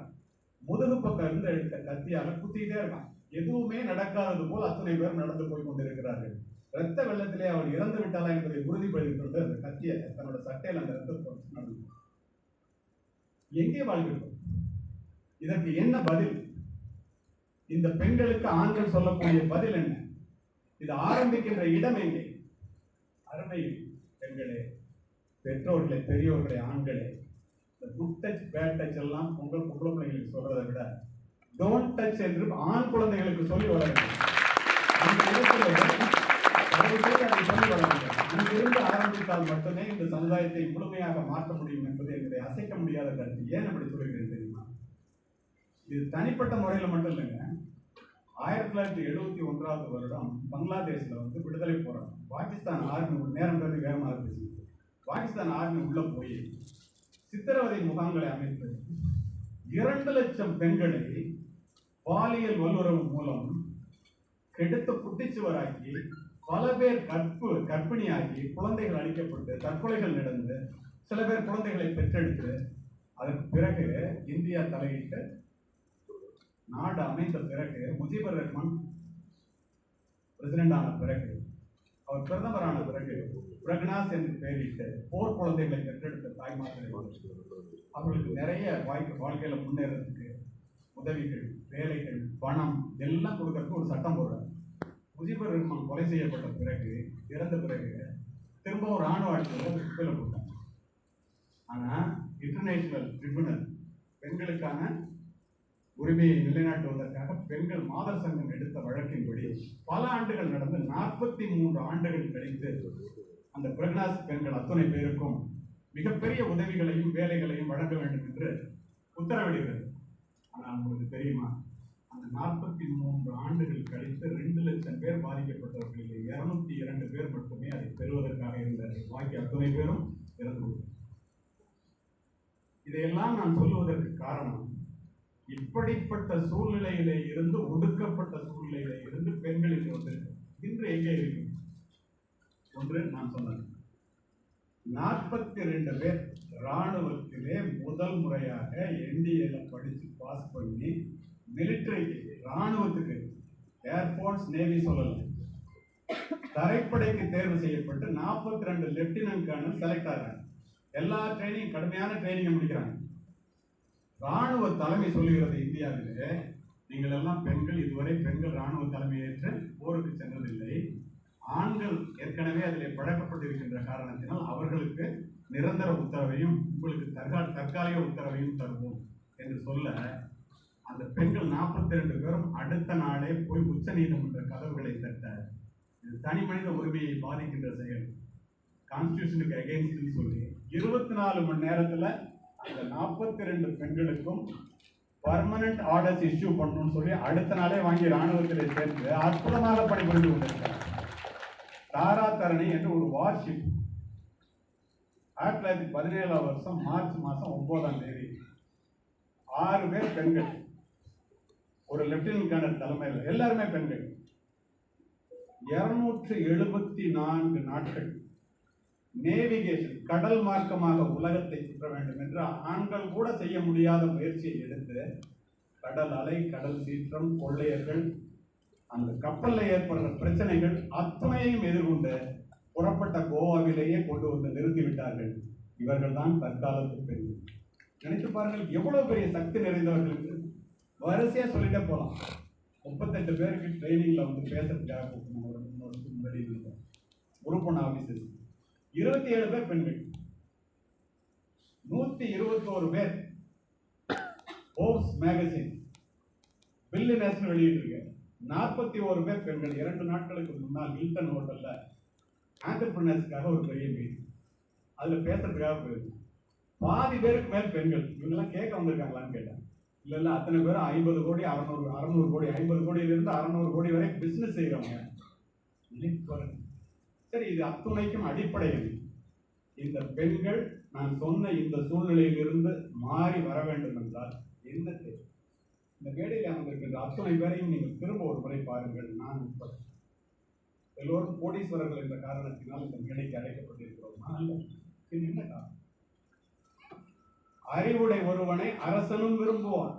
முதுகு பக்கம் இருந்து எடுத்த கத்தியால குத்திக்கிட்டே இருக்கான். எதுவுமே நடக்காதது போல் அத்தனை பேர் நடந்து போய் கொண்டிருக்கிறார்கள். இரத்த வெள்ளத்திலே அவள் இறந்து விட்டாளா என்பதை உறுதிப்படுத்திக் கொண்டு அந்த கத்தியை தன்னோட சட்டையில் அந்த ரத்தத்தை எங்கே வாழ்கிறோம்? இதற்கு என்ன பதில்? இந்த பெண்களுக்கு ஆண்கள் சொல்லக்கூடிய பதில் என்ன? இது ஆரம்பிக்கின்ற இடம் எங்கே? அருமை பெண்களே, பெற்றோர்களே, பெரியோர்களே, ஆண்களே, இந்த குட் டச் பேட் டச் எல்லாம் உங்கள் பொம்பளை பிள்ளைகளுக்கு சொல்றதை விட டோன்ட் டச் என்று ஆண் குழந்தைகளுக்கு சொல்லி வளர வேண்டும். அந்த இடத்துல அதை சொல்லி வளர வேண்டும். அங்கிருந்து ஆரம்பித்தால் மட்டுமே இந்த சமுதாயத்தை முழுமையாக மாற்ற முடியும் என்பது என்னுடைய அசைக்க முடியாத கருத்து. ஏன் அப்படி சொல்லுகிறேன் தெரியுமா? இது தனிப்பட்ட முறையில் மட்டும் இல்லைங்க. 1971 வருடம் பங்களாதேஷ்ல விடுதலை போராட்டம். பாகிஸ்தான் ஆர்மி நேரம் கருதி வேகமாக பேசிச்சு. பாகிஸ்தான் ஆர்மி உள்ள போய் சித்திரவதை முகாம்களை அமைத்து 2 லட்சம் பெண்களை பாலியல் வல்லுறவு மூலம் கெடுத்து குட்டிச்சுவராக்கி பல பேர் கர்ப்பிணியாகி குழந்தைகள் அளிக்கப்பட்டு தற்கொலைகள் நடந்து சில பேர் குழந்தைகளை பெற்றெடுத்து அதற்கு பிறகு இந்தியா தலையிட்டு நாடு அமைந்த பிறகு முஜிபுர் ரஹ்மான் பிரசிடென்ட் ஆன பிறகு அவர் பிரதமரான பிறகு பிரக்னாஸ் என்று பெயரிட்டு போர் குழந்தைகளை பெற்றெடுத்த தாய்மார்களை அவர்களுக்கு நிறைய வாழ்க்கையில முன்னேறதுக்கு உதவிகள், வேலைகள், பணம் எல்லாம் கொடுக்கறதுக்கு ஒரு சட்டம் போடுறாரு. முஜிபுர் ரஹ்மான் கொலை செய்யப்பட்ட பிறகு இறந்த பிறகு திரும்ப ஒரு ராணுவ ஆட்சியில் குப்பையில போட்டாங்க. ஆனா இன்டர்நேஷனல் ட்ரிபியூனல் பெண்களுக்கான உரிமையை நிலைநாட்டுவதற்காக பெண்கள் மாதர் சங்கம் எடுத்த வழக்கின்படி பல ஆண்டுகள் நடந்து 43 ஆண்டுகள் கழித்து அந்த பிரக்னாஸ் பெண்கள் அத்தனை பேருக்கும் மிகப்பெரிய உதவிகளையும் வேலைகளையும் வழங்க வேண்டும் என்று உத்தரவிடுகிறது. ஆனால் உங்களுக்கு தெரியுமா, அந்த 43 ஆண்டுகள் கழித்து 2 லட்சம் பேர் பாதிக்கப்பட்டவர்களில் 202 பேர் மட்டுமே அதை பெறுவதற்காக இருந்தார்கள். பாக்கி அத்தனை பேரும் இறந்து. இதையெல்லாம் நான் சொல்லுவதற்கு காரணம், இப்படிப்பட்ட சூழ்நிலையிலே இருந்து, ஒடுக்கப்பட்ட சூழ்நிலையிலே இருந்து பெண்கள் இன்று வந்திருக்கிறார். இன்று எங்கே இருக்கு? ஒன்று நான் சொன்னேன், 42 பேர் ராணுவத்திலே முதல் முறையாக NDA படித்து பாஸ் பண்ணி மிலிட்டரிக்கு, ராணுவத்துக்கு, ஏர்போர்ட்ஸ் நேவி சொல்லல, தரைப்படைக்கு தேர்வு செய்யப்பட்டு 42 லெப்டினன்ட் கர்னல் செலக்ட் ஆகிறாங்க. எல்லா ட்ரைனிங், கடுமையான ட்ரைனிங்கை முடிக்கிறாங்க. ராணுவ தலைமை சொல்லுகிறது, இந்தியாவிலே நீங்கள் எல்லாம் பெண்கள், இதுவரை பெண்கள் ராணுவ தலைமையேற்று போருக்கு சென்றதில்லை. ஆண்கள் ஏற்கனவே அதில் பழக்கப்பட்டிருக்கின்ற காரணத்தினால் அவர்களுக்கு நிரந்தர உத்தரவையும் உங்களுக்கு தற்காலிக உத்தரவையும் தருவோம் என்று சொல்ல, அந்த பெண்கள் 42 பேரும் அடுத்த நாளே போய் உச்ச நீதிமன்ற கதவுகளை தட்ட, இது தனி மனித உரிமையை பாதிக்கின்ற செயல், கான்ஸ்டிடியூஷனுக்கு அகைன்ஸ்ட் சொல்லி 24 மணி நேரத்தில் அந்த 42 பெண்களுக்கும் பர்மனன்ட் ஆர்டர்ஸ் இஷ்யூ பண்ணணும்னு சொல்லி அடுத்த நாளே வாங்கி ராணுவத்தில் சேர்ந்து அற்புதமாக பணிபுரிந்து கொண்டிருக்கிறார். தாரா தரணி என்று ஒரு வார்ஷிப் 1917 வருஷம் மார்ச் மாதம் 9ஆம் தேதி 6 பேர் பெண்கள், ஒரு லெப்டினன்ட் கர்னல் தலைமையில், எல்லாருமே பெண்கள், 274 நாட்கள் நேவிகேஷன், கடல் மார்க்கமாக உலகத்தை சுற்ற வேண்டும் என்று ஆண்கள் கூட செய்ய முடியாத முயற்சியை எடுத்து கடல் அலை, கடல் சீற்றம், கொள்ளையர்கள், அந்த கப்பலில் ஏற்படுற பிரச்சனைகள் அத்தனையும் எதிர்கொண்டு புறப்பட்ட கோவாவிலேயே கொண்டு வந்து நிறுத்திவிட்டார்கள். இவர்கள் தான் தற்காலத்து பெண்கள். நினைத்து பாருங்கள், எவ்வளவு பெரிய சக்தி நிறைந்தவர்களுக்கு. வரிசையா சொல்லிட்டே போகலாம். 38 பேருக்கு ட்ரைனிங்ல பேசுறதுக்காக குரூப் 1 ஆபீசர்ஸ், 27 பேர் பெண்கள், 121 பேர் ஃபோர்ப்ஸ் மேகசின் பில்லி நேஷனல் வெளியிட்டிருக்க, 41 பேர் பெண்கள். 2 நாட்களுக்கு முன்னால் ஹில்டன் ஹோட்டல்ல ஆண்டர்பிரினர்ஸ்க்காக ஒரு பெரிய மீட்டிங், அதுல பேசுறதுக்காக போயிருக்கு. பாதி பேருக்கு மேல் பெண்கள். இவங்கெல்லாம் கேட்க வந்திருக்காங்களான்னு கேட்டேன். இல்ல அத்தனை பேரும் 50 கோடி 600 கோடி 50 கோடியிலிருந்து 600 கோடி வரை பிசினஸ் செய்யறவங்க. சரி, இது அத்துணைக்கும் அடிப்படையில் இந்த பெண்கள் நான் சொன்ன இந்த சூழ்நிலையில் இருந்து மாறி வர வேண்டும் என்றால் என்ன தேவை? இந்த மேடையில் அமர்ந்திருக்கின்ற அத்துணை பேரையும் நீங்கள் திரும்ப ஒரு முறை பாருங்கள். நான் உட்பட எல்லோரும் கோடீஸ்வரர்கள் என்ற காரணத்தினால் இந்த மேடைக்கு அழைக்கப்பட்டிருக்கிறோமா? அல்ல. இது என்ன காரணம்? அறிவுடை ஒருவனை அரசனும் விரும்புவான்.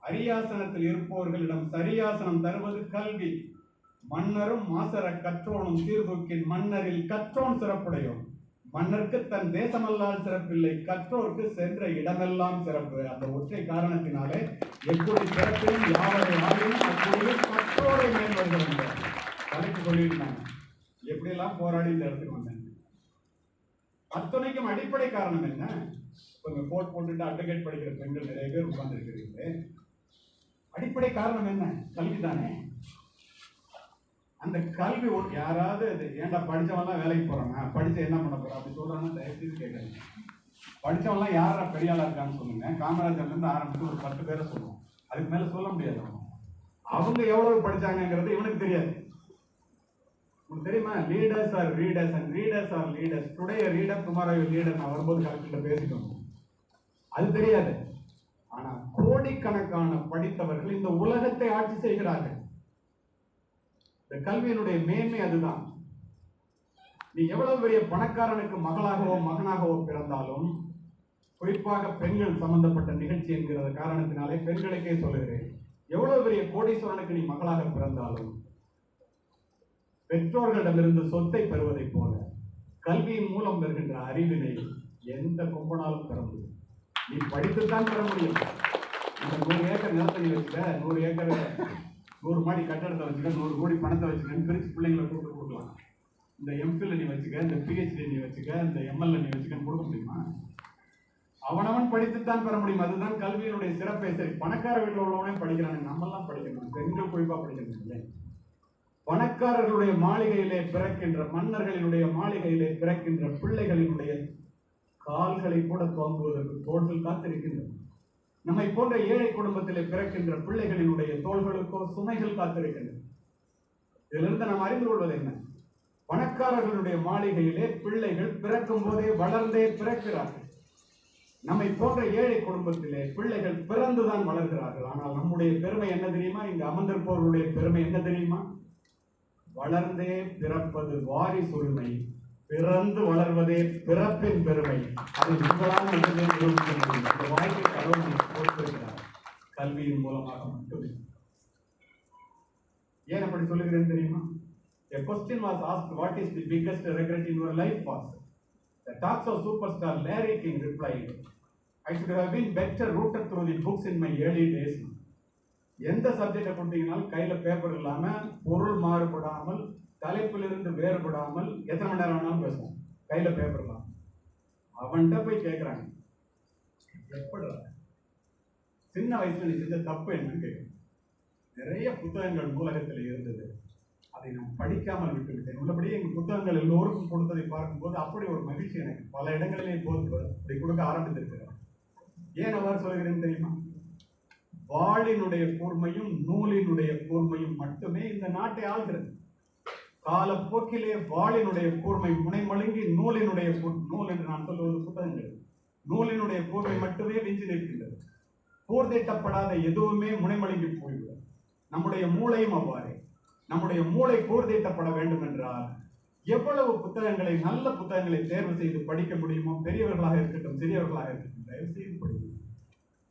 அரியாசனத்தில் இருப்பவர்களிடம் சரியாசனம் தருவது கல்வி. மன்னரும் மாசர கற்றோனும் சீர்தூக்கின் மன்னரில் கற்றோன் சிறப்புடையோன். மன்னருக்கு தன் தேசமல்லால் சிறப்பில்லை, கற்றோருக்கு சென்ற இடமெல்லாம் சிறப்பு. அந்த ஒற்றை காரணத்தினாலே எப்படி சிறப்பிலும் யாவரை ஆளும் அப்பொழுது கற்றோரை மேல் வருகிறார். தலைக்கு சொல்லியிருந்தாங்க எப்படியெல்லாம் போராடி இந்த இடத்துக்கு வந்தாங்க. அத்தனைக்கும் அடிப்படை காரணம் என்ன? கொஞ்சம் கோட் போட்டுட்டு அட்வொகேட் படிக்கிற பெண்கள் நிறைய பேர் உட்கார்ந்துருக்கிறீங்களே, அடிப்படை காரணம் என்ன? கல்வி தானே. அந்த கல்வி யாராவது ஏன்டா படிச்சவன்லாம் வேலைக்கு போறாங்க, படிச்சு என்ன பண்ண போறோம் அப்படி சொல்றாங்கன்னா தயவுசெய்து கேட்கறேன். படிச்சவன்லாம் யாரா பெரிய ஆளா இருக்கான்னு சொல்லுங்க. காமராஜர்ல இருந்து ஆரம்பிச்சு ஒரு 10 பேரை சொல்லுவோம், அதுக்கு மேல சொல்ல முடியாது. அவங்க எவ்வளவு படிச்சாங்கிறது இவனுக்கு தெரியாது. உங்களுக்கு தெரியுமா? Leaders are readers and readers R leaders. Today reader tomorrow leader. நான் வரும்போது கலெக்டர் பேசிக்கணும், அது தெரியாது. ஆனா கோடிக்கணக்கான படித்தவர்கள் இந்த உலகத்தை ஆட்சி செய்கிறார்கள். இந்த கல்வியினுடைய மேன்மை அதுதான். நீ எவ்வளவு பெரிய பணக்காரனுக்கு மகளாகவோ மகனாகவோ பிறந்தாலும், குறிப்பாக பெண்கள் சம்பந்தப்பட்ட நிகழ்ச்சி என்கிற காரணத்தினாலே பெண்களுக்கே சொல்லுகிறேன், எவ்வளவு பெரிய கோடீஸ்வரனுக்கு நீ மகளாக பிறந்தாலும் பெற்றோர்களிடமிருந்து சொத்தை பெறுவதை போல கல்வியின் மூலம் பெறுகின்ற அறிவினை எந்த கொம்பனாலும் பெற முடியும். நீ படித்துத்தான் பெற முடியும். இந்த 100 ஏக்கர் நிலத்தை நீ வச்சுக்க, 100 ஏக்கர் 100 மாடி கட்டடத்தை வச்சுக்க, 100 கோடி பணத்தை வச்சுக்கன்னு பிரிச்சு பிள்ளைங்களை கூப்பிட்டு கொடுக்கலாம். இந்த எம்ஃபில் நீ வச்சுக்க, இந்த பிஹெச்டி நீ வச்சுக்க, இந்த எம்எல்ஏ நீ வச்சுக்கன்னு கொடுக்க முடியுமா? அவனவன் படித்துத்தான் பெற முடியும். அதுதான் கல்வியினுடைய சிறப்பே. சரி, பணக்கார வீட்டில் உள்ளவனே படிக்கிறாங்க, நம்மெல்லாம் படிக்கணும், பெண்கள் குறிப்பா படிக்கணும் இல்லை? பணக்காரர்களுடைய மாளிகையிலே பிறக்கின்ற, மன்னர்களினுடைய மாளிகையிலே பிறக்கின்ற பிள்ளைகளினுடைய கால்களை கூட தோங்குவதற்கு தோள்கள் காத்திருக்கின்றன. நம்மை போன்ற ஏழை குடும்பத்திலே பிறக்கின்ற பிள்ளைகளினுடைய தோள்களுக்கோ சுமைகள் காத்திருக்கின்றன. இதிலிருந்து நாம் அறிந்து கொள்வது என்ன? பணக்காரர்களுடைய மாளிகையிலே பிள்ளைகள் பிறக்கும் போதே வளர்ந்தே பிறக்கிறார்கள். நம்மை போன்ற ஏழை குடும்பத்திலே பிள்ளைகள் பிறந்துதான் வளர்கிறார்கள். ஆனால் நம்முடைய பெருமை என்ன தெரியுமா? இங்கு அமர்ந்திருப்பவர்களுடைய பெருமை என்ன தெரியுமா? வளர்ந்தே பிறப்பது வாரிசு உரிமை, பிறந்து வளர்வதே பிறப்பின் பெருமை. அது உங்களால் மட்டுமே நிரூபிக்க முடியும். இந்த வாய்ப்பை கடவுள் கொடுத்திருக்கிறார், கல்வியின் மூலமாக மட்டுமே. ஏன் அப்படி சொல்லுகிறேன் தெரியுமா? A question was asked, what is the biggest regret in your life was? The talks of superstar Larry King replied, I should have been better rooted through the books in my early days. எந்த சப்ஜெக்டை கொடுத்தீங்கன்னாலும் கையில paper இல்லாம, பொருள் மாறுபடாமல், தலைப்பிலிருந்து வேறுபடாமல் எத்தனை மணி நேரம் வேணாலும் பேசுவோம், கையில பேப்பர் இல்லாம. அவன்கிட்ட போய் கேட்கிறாங்க, எப்படி சின்ன வயசுல நீ செஞ்ச தப்பு என்னன்னு கேட்கிறேன். நிறைய புத்தகங்கள் நூலகத்தில் இருந்தது, அதை நான் படிக்காமல் விட்டுவிட்டேன். உள்ளபடியே எங்கள் புத்தகங்கள் எல்லோருக்கும் கொடுத்ததை பார்க்கும்போது அப்படி ஒரு மகிழ்ச்சி எனக்கு பல இடங்களிலே போது அப்படி கொடுக்க ஆரம்பித்திருக்கிறார். ஏன் அவ்வாறு சொல்கிறேன்னு தெரியுமா? வாளினுடைய கூர்மையும் நூலினுடைய கூர்மையும் மட்டுமே இந்த நாட்டை ஆள்கிறது. காலப்போக்கிலே வாளினுடைய கூர்மை முனைமழுங்கி நூலினுடைய நூல் என்று நான் சொல்வது புத்தகங்கள், நூலினுடைய கூர்மை மட்டுமே விஞ்சி நிற்கின்றது. கூர்தீட்டப்படாத எதுவுமே முனைமழுங்கி போய்விடும். நம்முடைய மூளையும் அவ்வாறே. நம்முடைய மூளை கூர்தீட்டப்பட வேண்டும் என்றால் எவ்வளவு புத்தகங்களை, நல்ல புத்தகங்களை தேர்வு செய்து படிக்க முடியுமோ, பெரியவர்களாக இருக்கட்டும் சிறியவர்களாக இருக்கட்டும், தயவு செய்து படிக்கும்.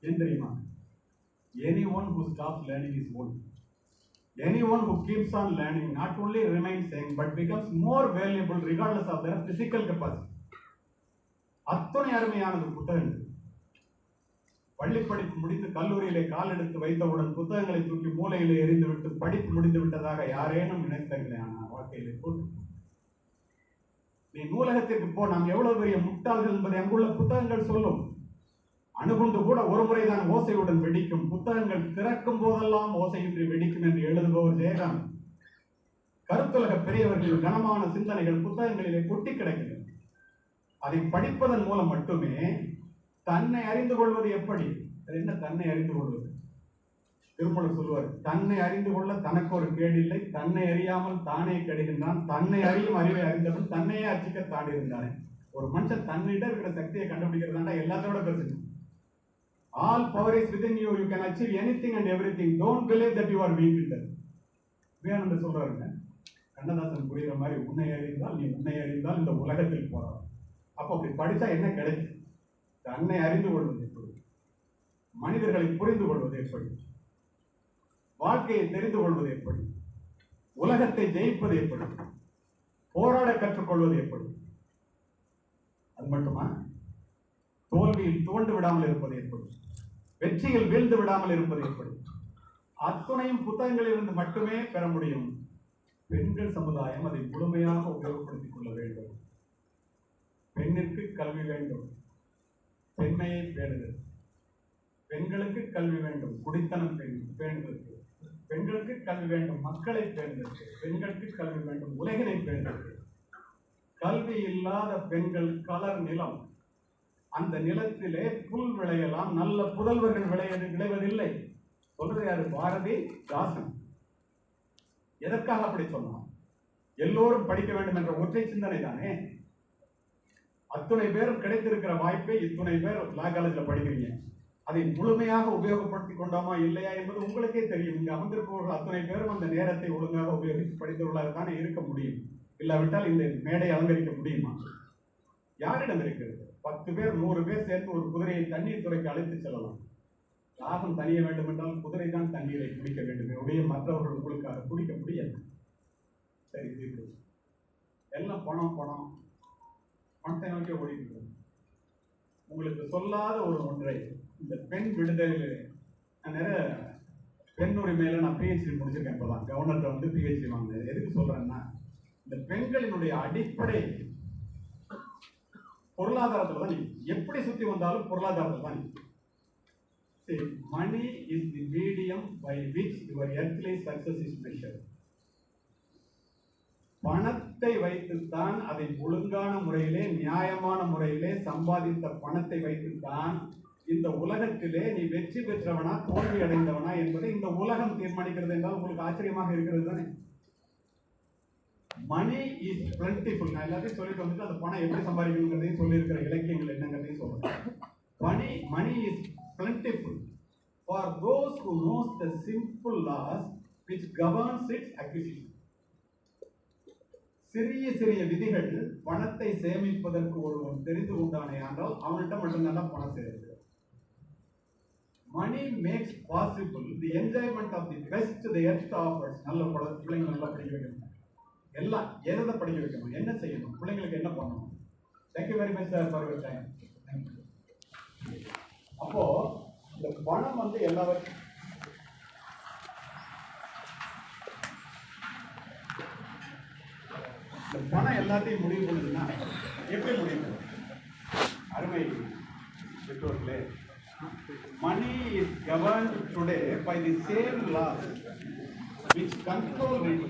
ஏன் தெரியுமா? Anyone who stops learning is old. Anyone who keeps on learning not only remains young but becomes more valuable regardless of their physical capacity. அத்தனை அருமையானது புத்தகங்கள். பள்ளி படிப்பு முடித்து கல்லூரியிலே கால் எடுத்து வைத்தவுடன் புத்தகங்களை தூக்கி மூலையிலே எறிந்துவிட்டு படிப்பு முடிந்து விட்டதாக யாரேனும் நினைத்தார்களே, ஆனால் வாழ்க்கையிலே போட்டு நீ நூலகத்திற்கு போ, நாம் எவ்வளவு பெரிய முட்டாள்கள் என்பதை அங்குள்ள புத்தகங்கள் சொல்லும். அணுகுண்டு கூட ஒரு முறைதான் ஓசையுடன் வெடிக்கும், புத்தகங்கள் திறக்கும் போதெல்லாம் ஓசையின்றி வெடிக்கும் என்று எழுதுபவர் ஜெயகாந்த். கருத்துலக பெரியவர்களின் கனமான சிந்தனைகள் புத்தகங்களிலே கொட்டி கிடக்கிறது. அதை படிப்பதன் மூலம் மட்டுமே தன்னை அறிந்து கொள்வது. எப்படி? என்ன தன்னை அறிந்து கொள்வது? திருமூலர் சொல்லுவார், தன்னை அறிந்து கொள்ள தனக்கு ஒரு கேடு இல்லை, தன்னை அறியாமல் தானே கெடுகின்றான், தன்னை அறியும் அறிவை அறிந்தவன் தன்னையே அர்ச்சிக்க தாண்டி இருந்தானே. ஒரு மனுஷன் தன்னிடம் இருக்கிற சக்தியை கண்டுபிடிக்கிறதாண்டா எல்லாத்தோட பிரச்சனை. All power is within you. You can achieve anything and everything. Don't believe that you are weak. விவேகானந்தர் சொல்றாருங்க, கண்ணதாசன் புரியுற மாதிரி, உன்னை அறிந்தால் நீ உன்னை அறிந்தால் இந்த உலகத்தில் போறான். அப்போ அப்படி படிச்சா என்ன கிடைக்கும்? தன்னை அறிந்து கொள்வது எப்படி? மனிதர்களை புரிந்து கொள்வது எப்படி? வாழ்க்கையை தெரிந்து கொள்வது எப்படி? உலகத்தை ஜெயிப்பது எப்படி? போராட கற்றுக்கொள்வது எப்படி? அது மட்டுமா? தோல்வியில் துவண்டு விடாமல் இருப்பது எப்படி? வெற்றியில் வீழ்ந்து விடாமல் இருப்பது எப்படி? அத்துணையும் புத்தகங்களில் இருந்து மட்டுமே பெற முடியும். பெண்கள் சமுதாயம் அதை முழுமையாக உபயோகப்படுத்திக் கொள்ள வேண்டும். பெண்ணிற்கு கல்வி வேண்டும், பெண்மையை பேணுதல். பெண்களுக்கு கல்வி வேண்டும், குடித்தனம் பேணுதற்கு. பெண்களுக்கு கல்வி வேண்டும், மக்களை பேணுதற்கு. பெண்களுக்கு கல்வி வேண்டும், உலகினை பேணுதற்கு. கல்வி இல்லாத பெண்கள் கலர் நிலம். அந்த நிலத்திலே புல் விளையலாம், நல்ல புதல்வர்கள் விளைவதில்லை. சொல்றது யாரு? பாரதிதாசன். எதற்காக அப்படி சொன்னான்? எல்லோரும் படிக்க வேண்டும் என்ற ஒற்றை சிந்தனை தானே. அத்துணை பேரும் கிடைத்திருக்கிற வாய்ப்பை இத்துணை பேர் லா காலேஜில் படிக்கிறீங்க. அதை முழுமையாக உபயோகப்படுத்திக் கொண்டோமா இல்லையா என்பது உங்களுக்கே தெரியும். இங்கு அமர்ந்திருப்பவர்கள் அத்துணை பேரும் அந்த நேரத்தை ஒழுங்காக உபயோகித்து படித்தவர்களாக தானே இருக்க முடியும். இல்லாவிட்டால் இந்த மேடை அலங்கரிக்க முடியுமா? யாரிடம் இருக்கிறது? 10 பேர் 100 பேர் சேர்ந்து ஒரு குதிரையை தண்ணீர் துறைக்கு அழைத்து செல்லலாம். லாபம் தனிய வேண்டும் என்றால் குதிரை தான் தண்ணீரை குடிக்க வேண்டும். உடைய மற்றவர்கள் உங்களுக்காக குடிக்க முடியாது. சரி, தீர்வு எல்லாம் பணம் பணம் பணத்தை நோக்கி ஓடிக்கிறது. உங்களுக்கு சொல்லாத ஒரு ஒன்றை, இந்த பெண் விடுதலையில் நிறைய பெண் உரிமையில நான் பிஹெச்டி முடிச்சிருக்கேன். இப்போதான் கவர்னர்கிட்ட வந்து பிஹெச்டி வாங்கினது. எதுக்கு சொல்றேன்னா, இந்த பெண்களினுடைய அடிப்படை பொருளாதாரத்துல தான் எப்படி சுத்தி வந்தாலும் பொருளாதாரத்துல தான். Money is the medium by which your earthly success is measured. பணத்தை வைத்துத்தான், அதை ஒழுங்கான முறையிலே நியாயமான முறையிலே சம்பாதித்த பணத்தை வைத்துத்தான் இந்த உலகத்திலே நீ வெற்றி பெற்றவனா தோல்வி அடைந்தவனா என்பதை இந்த உலகம் தீர்மானிக்கிறது என்றால் உங்களுக்கு ஆச்சரியமாக இருக்கிறது தானே. Money is plentiful. நான் எல்லாத்தையும் சொல்லிட்டு வந்துட்டு அந்த பணம் எப்படி சம்பாதிக்கணுங்கிறதையும் சொல்லியிருக்கிற இலக்கியங்கள் என்னங்கிறதையும் சொல்றேன். Money is plentiful for those who knows the simple laws which governs its acquisition. சிறிய சிறிய விதிகள் பணத்தை சேமிப்பதற்கு ஒருவன் தெரிந்து கொண்டானே என்றால் அவன்கிட்ட மட்டும்தான் பணம் சேருது. Money makes possible the enjoyment of the best the earth offers. நல்ல பிள்ளைங்க நல்லா படிக்க வைக்கணும். எல்லாம் எதை படிக்க வைக்கணும், என்ன செய்யணும், பிள்ளைங்களுக்கு என்ன பண்ணணும். Thank you very much sir for your time. அப்போ இந்த பணம் வந்து எல்லாருக்கும் இந்த பணம் எல்லாத்தையும் முடிவு பண்ணுதுன்னா எப்படி முடிவு பண்ணும்? அருமை பெற்றோர்களே, money is governed today by the same laws which control it.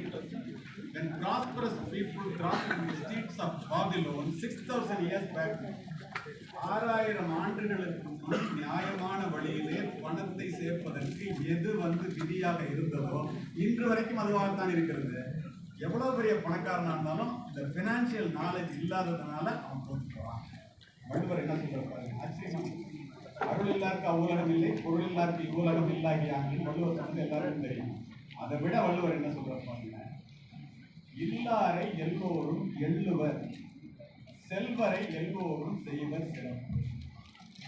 When prosperous people crossed the streets of Babylon 6000 years back, 6000 ஆண்டுகளுக்கு முன் நியாயமான வழியிலே பணத்தை சேர்ப்பதற்கு எது விதியாக இருந்ததோ இன்று வரைக்கும் அதுவாகத்தான் இருக்கிறது. எவ்வளவு பெரிய பணக்காரனா இருந்தாலும் இந்த பினான்சியல் நாலேஜ் இல்லாததுனால அவன் தோற்றுவான். வள்ளுவர் என்ன சொல்றாரு? ஆச்சரியமா, அருள் இல்லாருக்கு அவ்வுலகம் இல்லை, பொருள் இல்லாருக்கு இவ்வுலகம் இல்லாகியாங்கன்னு வள்ளுவர் சொன்னது எல்லாருக்கும் தெரியும். அதை விட வள்ளுவர் என்ன சொல்றாரு? இல்லாரை எல்லோரும் எள்ளுவர், செல்வரை எல்லோரும் செய்வர் சிறப்பு.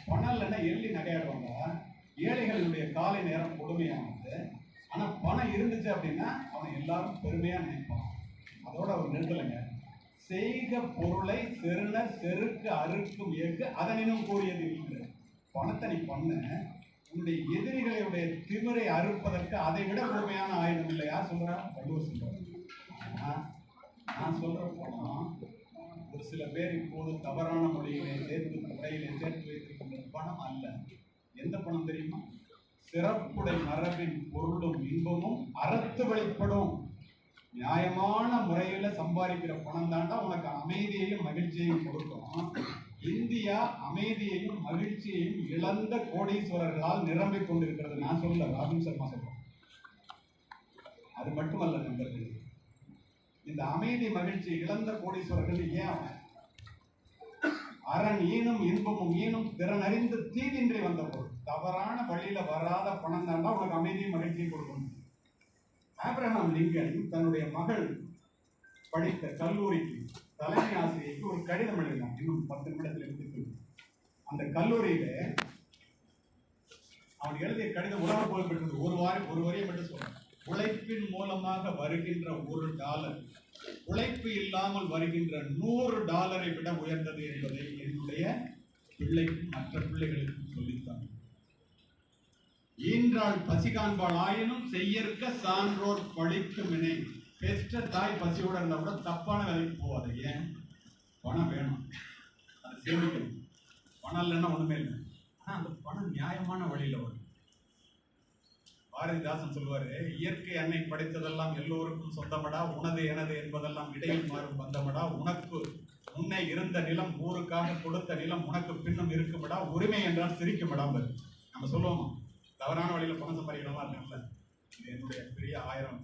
பணம் இல்லைன்னா எள்ளி நகையாடுவாங்க. ஏழைகளுடைய காலை நேரம் கொடுமையானது. ஆனா பணம் இருந்துச்சு அப்படின்னா அவன் எல்லாரும் பெருமையா நினைப்பான். அதோட அவர் நிறுத்தலைங்க. செய்க பொருளை செருணர் செருக்கு அறுக்கும் ஏற்கு அதனினும் கூறியது இல்லை. பணத்தை நீ பண்ண, உன்னுடைய எதிரிகளுடைய திமிரை அறுப்பதற்கு அதை விட பொறுமையான ஆயுதம் இல்லை. யார் சொல்றா? வள்ளுவர் சொல்றாரு. நான் சொல்ற பணம் ஒரு சில பேர் இப்போது தவறான மொழியிலே சேர்த்து முறையிலே சேர்த்து வைத்திருக்கின்ற பணம் அல்ல. எந்த பணம் தெரியுமா? சிறப்புடை மரபின் பொருளும் இன்பமும் அறத்து வெளிப்படும் நியாயமான முறையில சம்பாதிக்கிற பணம் தாண்டா உனக்கு அமைதியையும் மகிழ்ச்சியையும் கொடுக்கும். இந்தியா அமைதியையும் மகிழ்ச்சியையும் இழந்த கோடீஸ்வரர்களால் நிரம்பிக் கொண்டிருக்கிறது. நான் சொல்ல, ராபின் சர்மா சொல்றேன். அது மட்டுமல்ல நண்பர்கள், இந்த அமைதி மகிழ்ச்சி இழந்த கோடீஸ்வரர்கள் ஏன் அரண் ஈனும் இன்பமும் ஈனும் திறனறிந்து தீதின்றி வந்த பொருள். தவறான வழியில வராத பணம் தாண்டா உனக்கு அமைதியும் மகிழ்ச்சியும் கொடுக்கணும். ஆப்ரஹாம் லிங்கன் தன்னுடைய மகள் படித்த கல்லூரிக்கு தலைமை ஆசிரியருக்கு ஒரு கடிதம் எழுதினார். இன்னும் 10 நிமிடத்தில் இருக்கு. அந்த கல்லூரியில அவன் எழுதிய கடிதம் உலக புகழ் பெற்றது. ஒரு வரியை மட்டும் சொல்றேன். உழைப்பின் மூலமாக வருகின்ற $1 உழைப்பு இல்லாமல் வருகின்ற $100 விட உயர்ந்தது என்பதை என்னுடைய பிள்ளைக்கும் மற்ற பிள்ளைகளுக்கும் சொல்லித்தான். ஈன்றாள் பசி காண்பாள் ஆயினும் செய்யற்க சான்றோர் பழிக்கும் வினை. பெற்ற தாய் பசியோட இருந்தா கூட தப்பான வேலைக்கு போவாது. ஏன்? பணம் வேணும், அதை சேமிக்கணும். பணம் இல்லைன்னா ஒண்ணுமே இல்லை. ஆனா அந்த பணம் நியாயமான வழியில வரும். பாரதிதாசன் சொல்லுவாரு, இயற்கை அன்னை படைத்ததெல்லாம் எல்லோருக்கும் சொந்தமடா, உனது எனது என்பதெல்லாம் இடையில் மாறும் பந்தமடா, உனக்கு முன்னே இருந்த நிலம் ஊருக்காக கொடுத்த நிலம் உனக்கு பின்னும் இருக்குமடா, உரிமை என்றால் சிரிக்குமடா. நம்ம சொல்லுவோமா, தவறான வழியில பணம் சம்பாதிக்கிறோமா இல்லைல்ல. இது என்னுடைய பெரிய 1000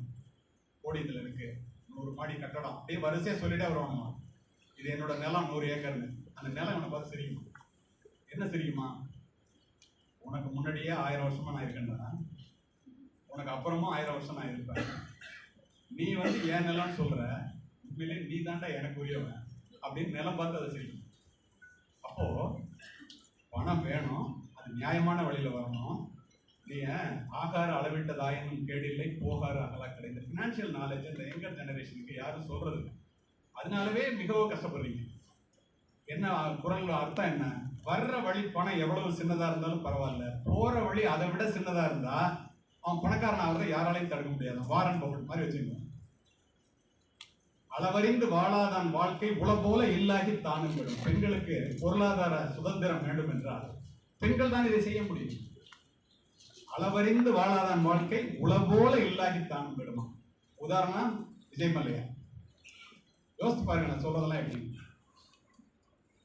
கோடி இதுல இருக்கு, 100 மாடி கட்டடம், அப்படியே வரிசையா சொல்லிட்டே வருவாங்க. இது என்னோட நிலம் 100 ஏக்கர்னு. அந்த நிலம் உனக்கு பார்த்து சிரிக்குமா? என்ன சிரிக்குமா? உனக்கு முன்னாடியே 1000 வருஷமா நான் இருக்கேன்டா, உனக்கு அப்புறமும் 1000 வருஷம் நான் இருப்பேன். நீ வந்து ஏன் நிலம்னு சொல்ற, உண்மையிலே நீ தாண்டா எனக்கு உரியவன் அப்படின்னு நிலம் பார்த்து அதை சிரிக்கும். அப்போ பணம் வேணும், அது நியாயமான வழியில வரணும். நீ ஆகார அளவிட்டதாயினும் கேடில்லை, போகாறு அகலா கிடையாது. ஃபினான்ஷியல் நாலேஜ் இந்த யங்கர் ஜெனரேஷனுக்கு யாரும் சொல்றது இல்லை. அதனாலவே மிகவும் கஷ்டப்படுறீங்க. என்ன குரல் அர்த்தம் என்ன? வர்ற வழி பணம் எவ்வளவு சின்னதா இருந்தாலும் பரவாயில்ல, போற வழி அதை விட சின்னதா இருந்தா அவன் பணக்காரன் ஆகிறத யாராலையும் தடுக்க முடியாது. வாரன் பவுல் மாதிரி வச்சுக்கணும். அளவறிந்து வாழாதான் வாழ்க்கை உல போல இல்லாகி தானும் விடும். பெண்களுக்கு பொருளாதார சுதந்திரம் வேண்டும் என்றால் பெண்கள் தான் இதை செய்ய முடியும். அளவறிந்து வாழாதான் வாழ்க்கை உல போல இல்லாகி தானும் விடுமா. உதாரணம் விஜய் மல்லையா. யோசித்து பாருங்க நான் சொல்றதெல்லாம் எப்படி.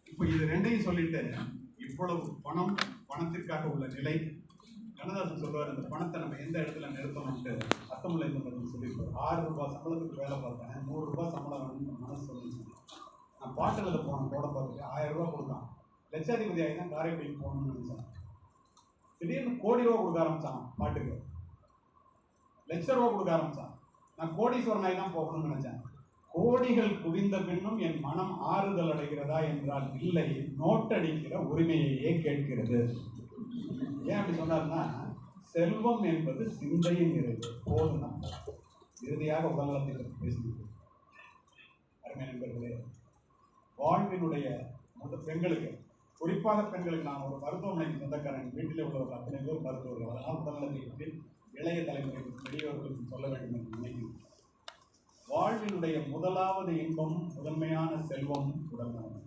இப்போ இது ரெண்டையும் சொல்லிட்டு இவ்வளவு பணத்திற்காக உள்ள நிலை. கண்ணதாசன் சொல்லுவார், இந்த பணத்தை நம்ம எந்த இடத்துல நிறுத்தணும்ட்டு அர்த்தமுள்ள சொல்லியிருப்பார். 6 ரூபாய் சம்பளத்துக்கு வேலை பார்த்தேன், 100 ரூபாய் சம்பளம் வேணும்னு மனசு சொல்லுச்சு. நான் பாட்டு எழுத போனேன், போட பார்த்துட்டு 1000 ரூபா கொடுத்தான். லட்சாதிபதி ஆகி தான் காரைக்குடிக்கு போகணும்னு நினைச்சேன். திடீர்னு கோடி ரூபா கொடுக்க ஆரம்பிச்சான் பாட்டுக்கு, லட்ச ரூபா கொடுக்க ஆரம்பிச்சான். நான் கோடீஸ்வரன் ஆகி தான் போகணும்னு நினைச்சேன். கோடிகள் குவிந்த பின்னும் என் மனம் ஆறுதல் அடைகிறதா என்றால் இல்லை, நோட்டடிக்கிற உரிமையையே கேட்கிறது. ஏன் அப்படி சொன்னார்னா, செல்வம் என்பது சிந்தையின் நிறைவு போதும். இறுதியாக உடல்நலத்தை பற்றி பேசுகிறது. அருமை நண்பர்களே, வாழ்வினுடைய பெண்களுக்கு, குறிப்பாக பெண்களுக்கு, நான் ஒரு மருத்துவமனைக்கு சொந்தக்காரன், வீட்டில் உள்ளவர்கள் அத்தனை பேர் மருத்துவர்கள். அதனால் உடல்நலத்தை பற்றி இளைய தலைமுறைக்கு பெரியவர்களுக்கு சொல்ல வேண்டும் என்று நினைக்கிறேன். வாழ்வினுடைய முதலாவது இன்பம், முதன்மையான செல்வம் உடல்நலம்.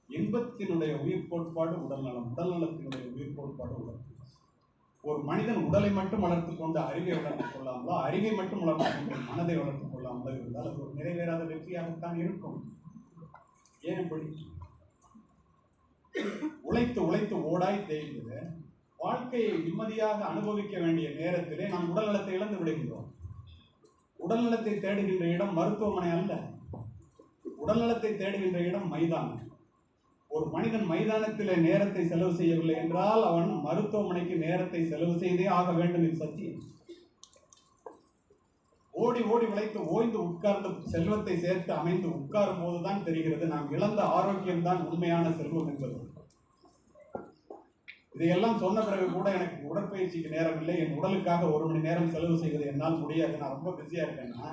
இன்பத்தினுடைய உயிர் கோட்பாடு உடல்நலம், உடல்நலத்தினுடைய உயிர் கோட்பாடு உடல். ஒரு மனிதன் உடலை மட்டும் வளர்த்துக் கொண்டு அறிவை வளர்த்துக் கொள்ளாமலோ, அறிவை மட்டும் வளர்த்துக் கொண்டு மனதை வளர்த்துக் கொள்ளாமலோ இருந்தால் அது ஒரு நிறைவேறாத வெற்றியாகத்தான் இருக்கும். ஏன் இப்படி? உழைத்து உழைத்து ஓடாய் தேய்ந்தது வாழ்க்கையை நிம்மதியாக அனுபவிக்க வேண்டிய நேரத்திலே நாம் உடல்நலத்தை இழந்து விடுகின்றோம். உடல்நலத்தை தேடுகின்ற இடம் மருத்துவமனை அல்ல, உடல்நலத்தை தேடுகின்ற இடம் மைதானம். ஒரு மனிதன் மைதானத்திலே நேரத்தை செலவு செய்யவில்லை என்றால் அவன் மருத்துவமனைக்கு நேரத்தை செலவு செய்தே ஆக வேண்டும். இது சத்தியம். ஓடி ஓடி உழைத்து ஓய்ந்து உட்கார்ந்து செல்வத்தை சேர்த்து அமைந்து உட்காரும் போதுதான் தெரிகிறது நாம் இழந்த ஆரோக்கியம்தான் உண்மையான செல்வம் என்பது. இதையெல்லாம் சொன்ன பிறகு கூட எனக்கு உடற்பயிற்சிக்கு நேரம் இல்லை, என் உடலுக்காக 1 மணி நேரம் செலவு செய்வது என்னால் முடியாது, நான் ரொம்ப பிஸியா இருக்கேன்னா,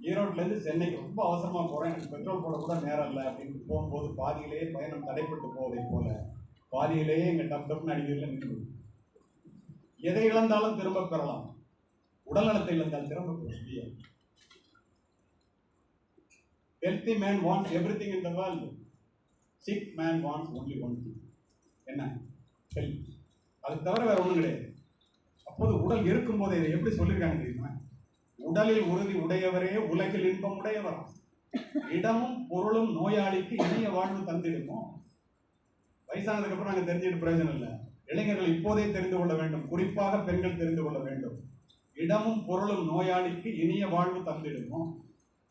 ஈரோட்லேருந்து சென்னைக்கு ரொம்ப அவசரமாக போகிறேன், எனக்கு பெட்ரோல் போட கூட நேரம் இல்லை அப்படின்னு போகும்போது பாதியிலேயே பயணம் தடைப்பட்டு போவதை போல பாதியிலேயே எங்கள் டப்னு அடிக்கிறதுல நின்று. எதை இழந்தாலும் திரும்ப பெறலாம், உடல்நலத்தை இழந்தால் திரும்ப பெற முடியாது. Healthy man wants everything in the world. Sick man wants only one thing. என்ன? ஹெல்த். அது தவிர வேற ஒன்றும் கிடையாது. அப்போது உடல் இருக்கும் போது இதை எப்படி சொல்லியிருக்காங்க தெரியுமா? உடலில் உறுதி உடையவரே உலகில் இன்பம் உடையவர். இடமும் பொருளும் நோயாளிக்கு இனிய வாழ்வு தந்திடுமோ. வயசானதுக்கு அப்புறம் நாங்கள் தெரிஞ்சுட்டு பிரயோஜனம் இல்லை. இளைஞர்கள் இப்போதே தெரிந்து கொள்ள வேண்டும், குறிப்பாக பெண்கள் தெரிந்து கொள்ள வேண்டும். இடமும் பொருளும் நோயாளிக்கு இனிய வாழ்வு தந்திடுமோ.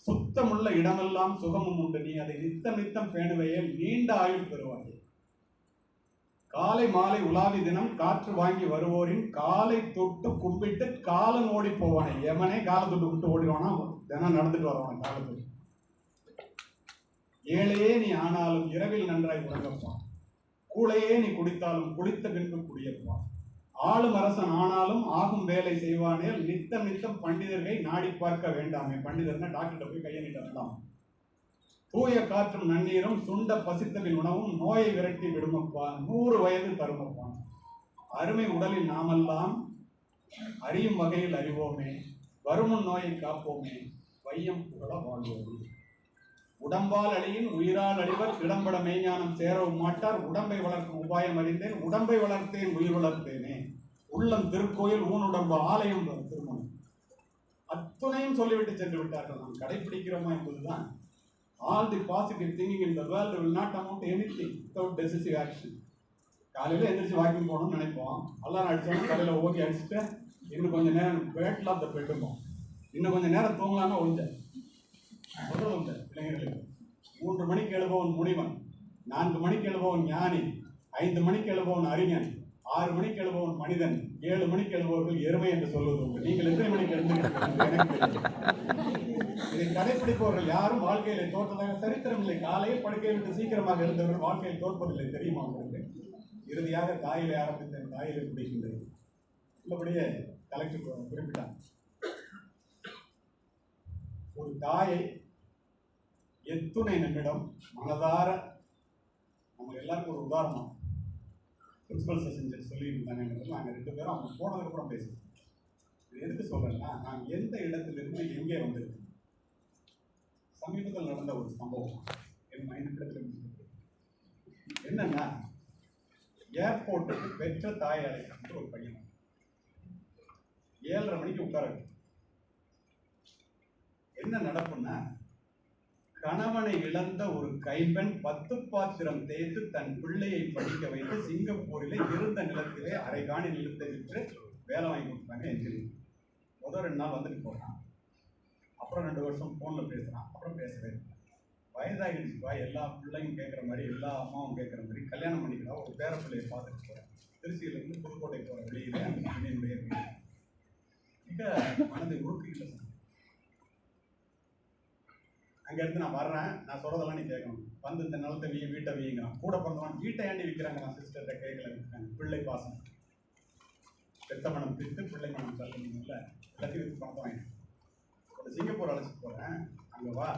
சுத்தமுள்ள இடமெல்லாம் சுகமும் உண்டு, நீ அதை நித்தம் நித்தம் பேணுவையே நீண்ட ஆயுள் பெறுவார்கள். காலை மாலை உலாவி தினம் காற்று வாங்கி வருவோரின் காலை தொட்டு கும்பிட்டு காலன் ஓடி போவானே. எவனே காலை தொட்டு விட்டு ஓடிவானா, தினம் நடந்துட்டு வருவான காலத்தில். ஏழையே நீ ஆனாலும் இரவில் நன்றாய் உறங்கப்பான், கூழையே நீ குடித்தாலும் குளித்த பின்பு குடியப்பான். ஆளும் அரசன் ஆனாலும் ஆகும் வேலை செய்வானேல் நித்தம் நித்தம் பண்டிதர்களை நாடி பார்க்க வேண்டாமே. பண்டிதர்னா டாக்டர்கிட்ட போய் கையை நீட்டலாம். தூய காற்றும் நன்னீரும் சுண்ட பசித்தவின் உணவும் நோயை விரட்டி விடுமப்பான், 100 வயது தருமப்பான். அருமை உடலில் நாமெல்லாம் அறியும் வகையில் அறிவோமே, வருமுன் நோயை காப்போமே, வையம் புகழ வாழ்வோம். உடம்பால் அழியின் உயிரால் அழிவர் திடம்பட மெய்ஞானம் சேரவும் மாட்டார். உடம்பை வளர்க்கும் உபாயம் அறிந்தேன், உடம்பை வளர்த்தேன் உயிர் வளர்த்தேனே. உள்ளம் திருக்கோயில் ஊனுடம்பு ஆலயம் திருமணம். அத்துணையும் சொல்லிவிட்டு சென்று விட்டார்கள். நாம் கடைபிடிக்கிறோமா என்பதுதான். All the positive thinking in the world will not amount to anything without decisive action. காலையில் எந்திரிச்சு வாக்கிங் போகணும்னு நினைப்போம். அல்லாரம் அடிச்சோம்னா காலையில் ஓகே அடிச்சுட்டு இன்னும் கொஞ்சம் நேரம் பேட்டில் ஆஃப் த பெட்டுப்போம். இன்னும் கொஞ்சம் நேரம் தூங்கலாம்னா ஒழிஞ்ச சொல்றது உண்டு இளைஞர்களுக்கு. 3 மணிக்கு எழுபவன் முனிவன், 4 மணிக்கு எழுபவன் ஞானி, 5 மணிக்கு எழுபவன் அறிஞன், 6 மணிக்கு எழுபவன் மனிதன், 7 மணிக்கு எழுபவர்கள் எருமை என்று சொல்வது உண்டு. நீங்கள் எத்தனை மணிக்கு எழுந்திருக்கிறீர்கள் எனக்கு தெரியும். இதை கடைபிடிப்பவர்கள் யாரும் வாழ்க்கையில தோற்றதாக சரித்திரம் இல்லை. காலையில் படுக்கையை விட்டு சீக்கிரமாக எழுந்தவர்கள் வாழ்க்கையில் தோற்பதில்லை, தெரியுமா உங்களுக்கு? இறுதியாக தாயிலே ஆரம்பித்தேன், தாயிலே பிடிக்கின்றது. உள்ளபடியே கலெக்டர் குறிப்பிட்டாங்க, ஒரு தாயை எத்துணை நிமிடம் மனதார, நம்ம எல்லாருக்கும் ஒரு உதாரணம் பிரின்சிபல் செஷன் சொல்லிட்டு இருந்தாங்க. நாங்கள் 2 பேரும் அவங்க போனதுக்கப்புறம் பேசுவோம். இது எதுக்கு சொல்றேன்னா, நான் எந்த இடத்திலிருந்து எங்கே வந்திருக்கேன். சமீபத்தில் நடந்த ஒரு சம்பவம் என் மைண்ட் என்னன்னா, ஏர்போர்ட்டுக்கு பெற்ற தாய் அழைக்கின்ற ஒரு பையன் 7:30 மணிக்கு உட்கார. என்ன நடப்புன்னா, கணவனை இழந்த ஒரு கைம்பெண் 10 பாத்திரம் தேய்த்து தன் பிள்ளையை படிக்க வைத்து சிங்கப்பூரிலே இருந்த நிலத்திலே அரைகாணி நிலத்தை விற்று வேலை வாங்கி கொடுத்தாங்க. என்ஜினியர் முதல் 2 நாள் வந்துட்டு போகிறான். அப்புறம் 2 வருஷம் ஃபோனில் பேசுகிறான். அப்புறம் பேசவே இல்லை. வயதாகிடுச்சுப்பா, எல்லா பிள்ளையும் கேட்குற மாதிரி, எல்லா அம்மாவும் கேட்குற மாதிரி கல்யாணம் பண்ணிக்கிறா. ஒரு பேர பிள்ளையை பார்த்துட்டு போகிறேன். திருச்சியிலேருந்து புதுக்கோட்டை போகிற வெளியில் என்னுடைய மிக மனதை உருக்கிக்கிட்ட. அங்கேருந்து நான் வர்றேன், நான் சொல்கிறதெல்லாம் நீ கேட்கணும். வந்து இந்த நிலத்தை வீட்டை வீங்கிறான். கூட பிறந்தவன் வீட்டை ஏண்டி விற்கிறாங்க, நான் சிஸ்டர்கிட்ட கேட்கல விற்கிறாங்க. பிள்ளை பாசம், பெத்த மனம் பிரித்து பிள்ளை மனம் தள்ளணும்ல, எல்லாத்தையும் விற்று பணத்தை வாங்கிட்டேன். ஒரு சிங்கப்பூர் அழைச்சிட்டு போகிறேன், அங்கே வா,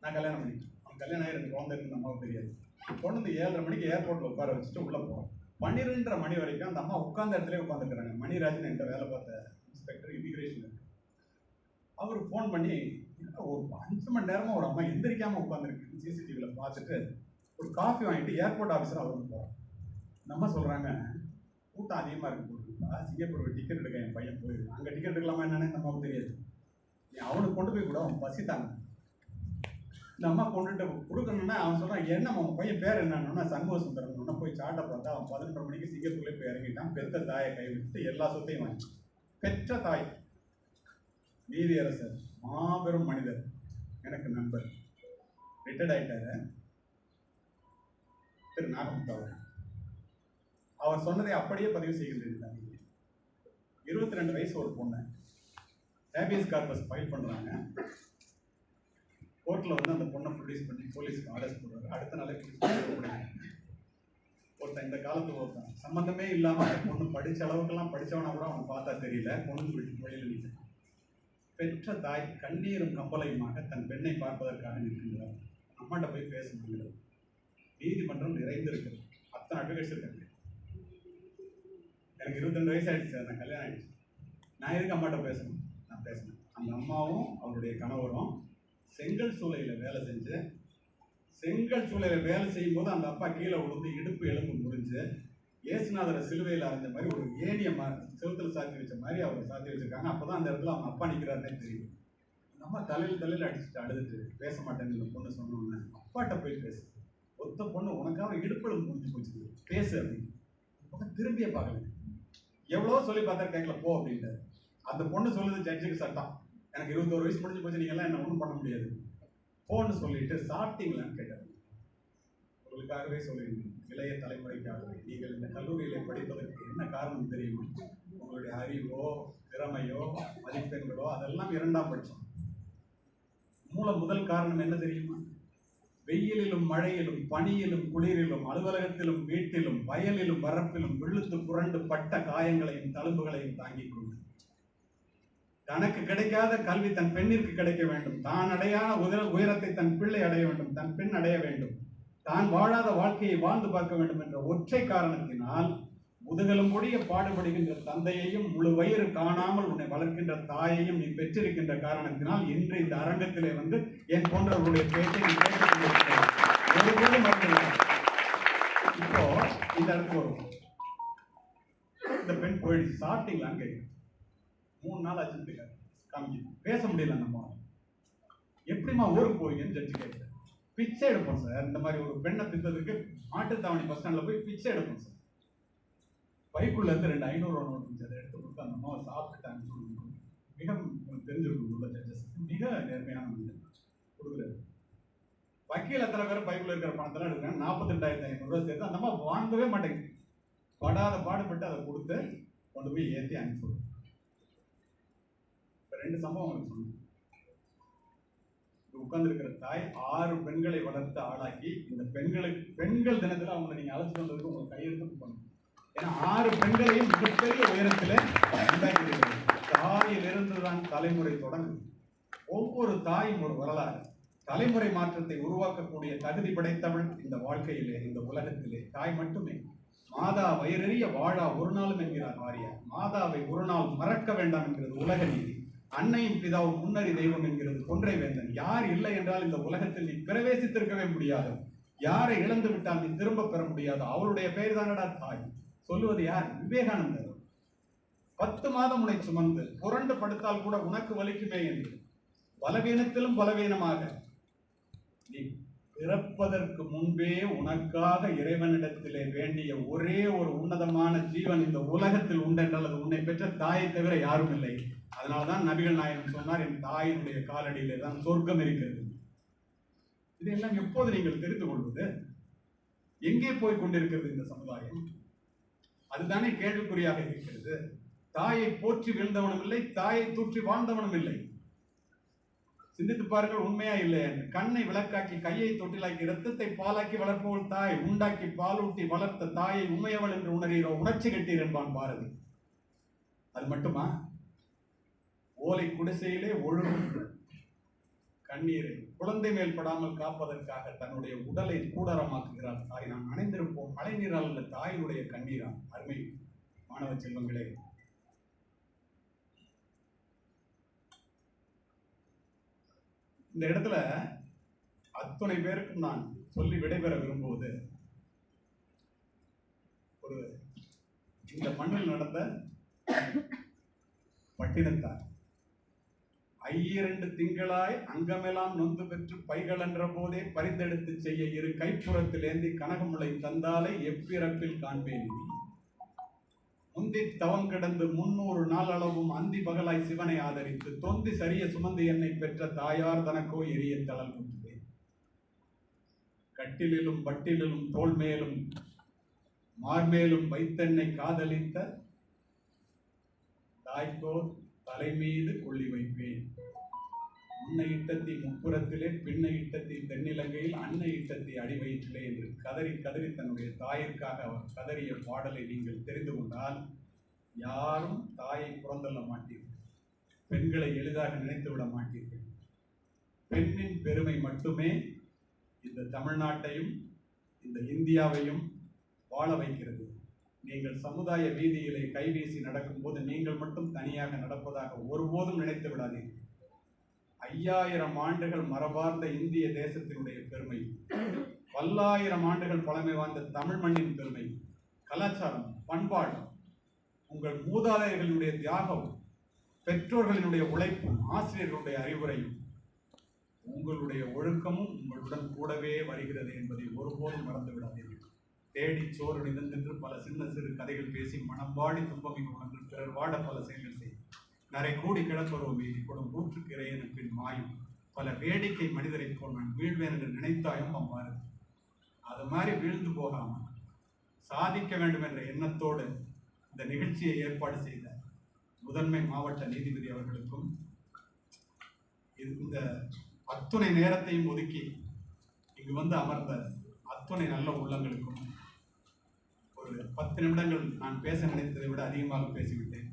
நான் கல்யாணம் பண்ணிட்டேன். அவன் கல்யாணம் ஆகி 2 குழந்தை இருந்து அம்மாவுக்கு தெரியாது. கொண்டு வந்து 7:30 மணிக்கு ஏர்போர்ட்டில் உட்கார வச்சுட்டு உள்ளே போகிறோம். 12:30 மணி வரைக்கும் அந்த அம்மா உட்கார்ந்த இடத்துல உட்காந்துருக்குறாங்க. மணிராஜன் என்கிட்ட வேலை பார்த்த இன்ஸ்பெக்டர் இமிகிரேஷன். அவர் ஃபோன் பண்ணி, ஒரு 5 மணி நேரமாக ஒரு அம்மா எந்திரிக்காமல் உட்காந்துருக்கு. சிசிடிவியில் பார்த்துட்டு ஒரு காஃபி வாங்கிட்டு ஏர்போர்ட் ஆஃபீஸர் அவர் போகிறார். இந்த அம்மா சொல்கிறாங்க, கூட்டம் அதிகமாக இருக்கு போட்டுருக்கா, சிங்கப்பூர் டிக்கெட் எடுக்க என் பையன் போயிருக்கு. அங்கே டிக்கெட் எடுக்கலாமா என்னன்னு இந்த அம்மாவுக்கு தெரியாது. நீ அவனுக்கு கொண்டு போய் கூட அவன் பசித்தாங்க. இந்த அம்மா கொண்டுட்டு கொடுக்கணுன்னா அவன் சொல்கிறான், என்ன அவன் பையன் பேர் என்னன்னா சண்முக சுந்தரம். ஒன்று போய் சாட்டை பார்த்தா அவன் 11:30 மணிக்கு சிங்கப்பூர்லேயே போய் இறங்கிட்டான். பெற்ற தாயை கைவிட்டு எல்லா சொத்தையும் வாங்கி. பெற்ற தாய் நீதியரசர், மாபெரும் மனிதர், எனக்கு நண்பர், ரிட்டையர்ட் ஆகிட்டாரு, திரு நாகமுத்து. அவர் சொன்னதை அப்படியே பதிவு செய்கின்றார். 22 வயசு ஒரு பொண்ணு ஹேபியஸ் கார்பஸ் ஃபைல் பண்ணுறாங்க. கோர்ட்டில் வந்து அந்த பொண்ணை ப்ரொடியூஸ் பண்ணி போலீஸ்க்கு ஆர்டர்ஸ் போடுறாரு. அடுத்த நாளே ஒருத்தன் இந்த காலத்துக்கு ஒருத்தன் சம்மந்தமே இல்லாமல் அந்த பொண்ணு படித்த அளவுக்கெல்லாம் படித்தவனா கூட அவனை பார்த்தா தெரியல, பொண்ணு விட்டு வழியில் நிற்கிறான். பெற்ற தாய் கண்ணீரும் கம்பளையுமாக தன் பெண்ணை பார்ப்பதற்காக நிற்கின்றார். அம்மாட்ட போய் பேச முடிகிறது. நீதிமன்றம் நிறைந்திருக்கிறது. அத்தனை அட்வொகேட்ஸ் இருக்காங்க. எனக்கு 22 வயசு ஆகிடுச்சு, நான் கல்யாணம் ஆகிடுச்சு. நான் எதுக்கு அம்மாட்ட பேசணும்? நான் பேசினேன். அந்த அம்மாவும் அவருடைய கணவரும் செங்கல் சூளையில் வேலை செஞ்சு, செங்கல் சூளையில் வேலை செய்யும் போது அந்த அப்பா கீழே விழுந்து இடுப்பு எலும்பு முறிஞ்சு இயேசுநாதரை சிலுவையில் அரைஞ்ச மாதிரி ஒரு ஏனிய செவுத்தில் சாத்தி வச்ச மாதிரி அவர் சாத்தி வச்சிருக்காங்க. அப்போ தான் அந்த இடத்துல அவங்க அப்பா நிற்கிறாருன்னே தெரியும். அந்த அம்மா தலையில் அடிச்சுட்டு அழுதுட்டு பேச மாட்டேன்னு இந்த பொண்ணு சொன்னோன்னு அப்பாட்ட போய் பேசு. ஒத்த பொண்ணு உனக்காக இடுப்பெலும்பு முடிஞ்சு போச்சு, பேசு அப்படின்னு. திரும்பியே பார்க்கல. எவ்வளோ சொல்லி பார்த்தா கேட்கல, போ அப்படின்ட்டு. அந்த பொண்ணு சொல்லுது ஜட்ஜுக்கு சட்டம், எனக்கு 21 வயசு முடிஞ்சு போச்சு, நீங்கள்லாம் என்ன ஒன்றும் பண்ண முடியாது, போன்னு சொல்லிட்டு சாப்பிட்டீங்களான்னு கேட்டார். உங்களுக்காகவே சொல்லுவீங்க, இளைய தலைமுறைக்காகவே. நீங்கள் இந்த கல்லூரியில் படிப்பதற்கு என்ன காரணம் தெரியுமா? உங்களுடைய அறிவோ திறமையோ மதிப்பெண்களோ அதெல்லாம் 2ஆம் பட்சம். முதல் காரணம் என்ன தெரியுமா? வெயிலிலும் மழையிலும் பனியிலும் குளிரிலும் அலுவலகத்திலும் வீட்டிலும் வயலிலும் வரப்பிலும் விழுத்து புரண்டு பட்ட காயங்களையும் தழும்புகளையும் தாங்கிக் கொண்டு தனக்கு கிடைக்காத கல்வி தன் பெண்ணிற்கு கிடைக்க வேண்டும், தான் அடையாத உயரத்தை தன் பிள்ளை அடைய வேண்டும், தன் பெண் அடைய வேண்டும், தான் வாழாத வாழ்க்கையை வாழ்ந்து பார்க்க வேண்டும் என்ற ஒற்றை காரணத்தினால் முதுகலும் பொடிய பாடுபடுகின்ற தந்தையையும் முழு வயிறு காணாமல் உன்னை வளர்க்கின்ற தாயையும் நீ பெற்றிருக்கின்ற காரணத்தினால் இன்று இந்த அரங்கத்திலே வந்து என் போன்றவர்களுடைய பேச்சை நீ கேட்டுக் கொண்டிருக்கிறாய். ஒருபோதும் மறந்துவிடாதே. இப்போ இந்த இடத்துக்கு வருவோம். இந்த பெண் போயிடுச்சு, சாப்பிட்டீங்களான்னு கேட்கு. 3 நாள் ஆச்சு காமிக்க பேச முடியல. நம்ம எப்படிமா ஊருக்கு போவீங்கன்னு ஜட்ஜி கேட்குறேன். பிச்சை எடுப்போம் சார். இந்த மாதிரி ஒரு பெண்ணை பித்ததுக்கு மாட்டுத்தாவணி பஸ் ஸ்டாண்ட்ல போய் பிச்சை எடுப்போம் சார். பைக்குள்ள இருந்து 2 500 நோட்டு அதை எடுத்து கொடுத்து அந்த அம்மாவை சாப்பிட்டுட்டாங்கன்னு சொல்லி மிக தெரிஞ்சிருக்கும் உள்ள ஜட்ஜஸ். மிக நேர்மையான மனிதன் கொடுக்குறாரு. வக்கீல் எத்தனை பேர் பைக்குள்ள இருக்கிற பணத்தெல்லாம் எடுக்கிறாங்க. 42,500 ரூபாய் சேர்த்து அந்த அம்மா வாங்கவே மாட்டேங்குது. படாத பாடுபட்டு அதை கொடுத்து கொண்டு போய் ஏற்றி அனுப்பிச்சு. 2 சம்பவம் உங்களுக்கு சொன்னேன். உட்கார்ந்து இருக்கிற தாய் 6 பெண்களை வளர்த்து ஆளாக்கி இந்த பெண்கள் தினத்துல அவங்களை நீங்க அழைச்சிட்டு வந்ததுக்கு உங்களுக்கு கையெழுத்து பண்ணணும். ஏன்னா 6 பெண்களையும் மிகப்பெரிய உயரத்துல உண்டாக்கி தாயிலிருந்து தான் தலைமுறை தொடங்கும். ஒவ்வொரு தாயும் ஒரு வரலாறு. தலைமுறை மாற்றத்தை உருவாக்கக்கூடிய தகுதி படைத்தவள் இந்த வாழ்க்கையிலே, இந்த உலகத்திலே தாய் மட்டுமே. மாதா வயிறறிய வாழா ஒரு நாளும் என்கிறார் வாரியார். மாதாவை ஒரு நாள் மறக்க வேண்டாம் என்கிறது உலக நீதி. அன்னையும் பிதாவும் முன்னறி தெய்வம் என்கிறது கொன்றை வேந்தன். யார் இல்லை என்றால் இந்த உலகத்தில் நீ பிரவேசித்திருக்கவே முடியாது. யாரை இழந்து விட்டால் நீ திரும்ப பெற முடியாது. அவளுடைய பெயர் தானடா தாய். சொல்லுவது யார்? விவேகானந்தர். 10 மாதம் உன்னை சுமந்து புரண்டு படுத்தால் கூட உனக்கு வலிக்குமே என்று பலவீனத்திலும் பலவீனமாக நீ பிறப்பதற்கு முன்பே உனக்காக இறைவனிடத்திலே வேண்டிய ஒரே ஒரு உன்னதமான ஜீவன் இந்த உலகத்தில் உண்டென்றால் அது உன்னை பெற்ற தாயை தவிர யாரும் இல்லை. அதனால்தான் நபிகள் நாயகம் சொன்னார், என் தாயினுடைய காலடியிலே தான் சொர்க்கம் இருக்கிறது. இதையெல்லாம் எப்போது நீங்கள் தெரிந்து கொள்வது? எங்கே போய் கொண்டிருக்கிறது இந்த சமுதாயம்? அதுதானே கேள்விக்குறியாக இருக்கிறது. தாயை போற்றி வீழ்ந்தவனும் இல்லை, தாயை தூற்றி வாழ்ந்தவனும் இல்லை. சிந்தித்து பாருங்கள், உண்மையா இல்லையா? கண்ணை விளக்காக்கி கையை தொட்டிலாக்கி இரத்தத்தை பாலாக்கி வளர்ப்பவள் தாய். உண்டாக்கி பாலூட்டி வளர்த்த தாயை உண்மையவள் என்று உணர்கிறோ, உணர்ச்சி கட்டீர் என்பான் பாரதி. அது மட்டுமா? ஓலை குடிசையிலே ஒழுகும் கண்ணீரை குழந்தை மேல் படாமல் காப்பதற்காக தன்னுடைய உடலை கூடரமாக்குகிறார் தாய். நாம் அணைந்திருப்போம் மழை நீரால் அல்ல, தாயினுடைய கண்ணீரா. அருமை மாணவ செல்வங்களே, இந்த இடத்துல அத்தனை பேருக்கும் நான் சொல்லி விடைபெற விரும்புவது, ஒரு இந்த மண்ணில் நடந்த பட்டினத்தார் 2 திங்களாய் அங்கமெல்லாம் நொந்து பெற்று பைகள் என்ற போதே பரிந்தெடுத்து செய்ய இரு கைப்புறத்தில் ஏந்தி கனகமுளை தந்தாலை எப்பிறப்பில் காண்பேன். முந்தி தவம் கிடந்து 300 நாள் அளவும் அந்தி பகலாய் சிவனை ஆதரித்து தொந்தி சரிய சுமந்து என்னை பெற்ற தாயார் தனக்கோ எரிய தளல் குற்றுவேன். கட்டிலும் பட்டிலும் தோல் மேலும் மார்மேலும் வைத்தென்னை காதலித்த தாய்க்கோ தலை மீது கொள்ளி வைப்பேன். முன்னை இட்டத்தி முப்புறத்திலே, பின்னை இட்டத்தி தென்னிலங்கையில், அன்னை இட்டத்தி அடி வயிற்றிலே என்று கதறி கதறி தன்னுடைய தாயிற்காக அவர் கதறிய பாடலை நீங்கள் தெரிந்து கொண்டால் யாரும் தாயை புறந்தள்ள மாட்டீர்கள். பெண்களை எளிதாக நினைத்து விட மாட்டீர்கள். பெண்ணின் பெருமை மட்டுமே இந்த தமிழ்நாட்டையும் இந்த இந்தியாவையும் வாழ வைக்கிறது. நீங்கள் சமுதாய வீதியிலே கைவீசி நடக்கும்போது நீங்கள் மட்டும் தனியாக நடப்பதாக ஒருபோதும் நினைத்து விடாதீர்கள். 5000 ஆண்டுகள் மரபார்ந்த இந்திய தேசத்தினுடைய பெருமை, பல்லாயிரம் ஆண்டுகள் பழமை வாய்ந்த தமிழ் மண்ணின் பெருமை, கலாச்சாரம், பண்பாடு, உங்கள் மூதாதையர்களுடைய தியாகம், பெற்றோர்களினுடைய உழைப்பும், ஆசிரியர்களுடைய அறிவுரையும், உங்களுடைய ஒழுக்கமும் உங்களுடன் கூடவே வருகிறது என்பதை ஒருபோதும் மறந்து விடாதீர்கள். தேடி சோறு நிதந்தென்று பல சின்ன சிறு கதைகள் பேசி மனம் வாடி துன்பமிகு உணர்ந்து பிறர் வாட பல செயல்கள் செய்யும் நரை கூடி கிடப்பருவம் மீதி கொடும் கூற்றுக்கு இறையன பின் மாயும் பல வேடிக்கை மனிதரை போல் நான் வீழ்வேன் என்று நினைத்தாயும் அவ்வாறு அது மாதிரி வீழ்ந்து போகாமல் சாதிக்க வேண்டும் என்ற எண்ணத்தோடு இந்த நிகழ்ச்சியை ஏற்பாடு செய்த முதன்மை மாவட்ட நீதிபதி அவர்களுக்கும் இந்த அத்துணை நேரத்தையும் ஒதுக்கி இங்கு வந்து அமர்ந்த அத்துணை நல்ல உள்ளங்களுக்கும் ஒரு 10 நிமிடங்கள் நான் பேச நினைத்ததை விட அதிகமாக பேசிவிட்டேன்.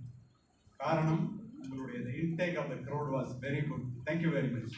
காரணம், உங்களுடைய the intake of the crowd was very good. Thank you very much.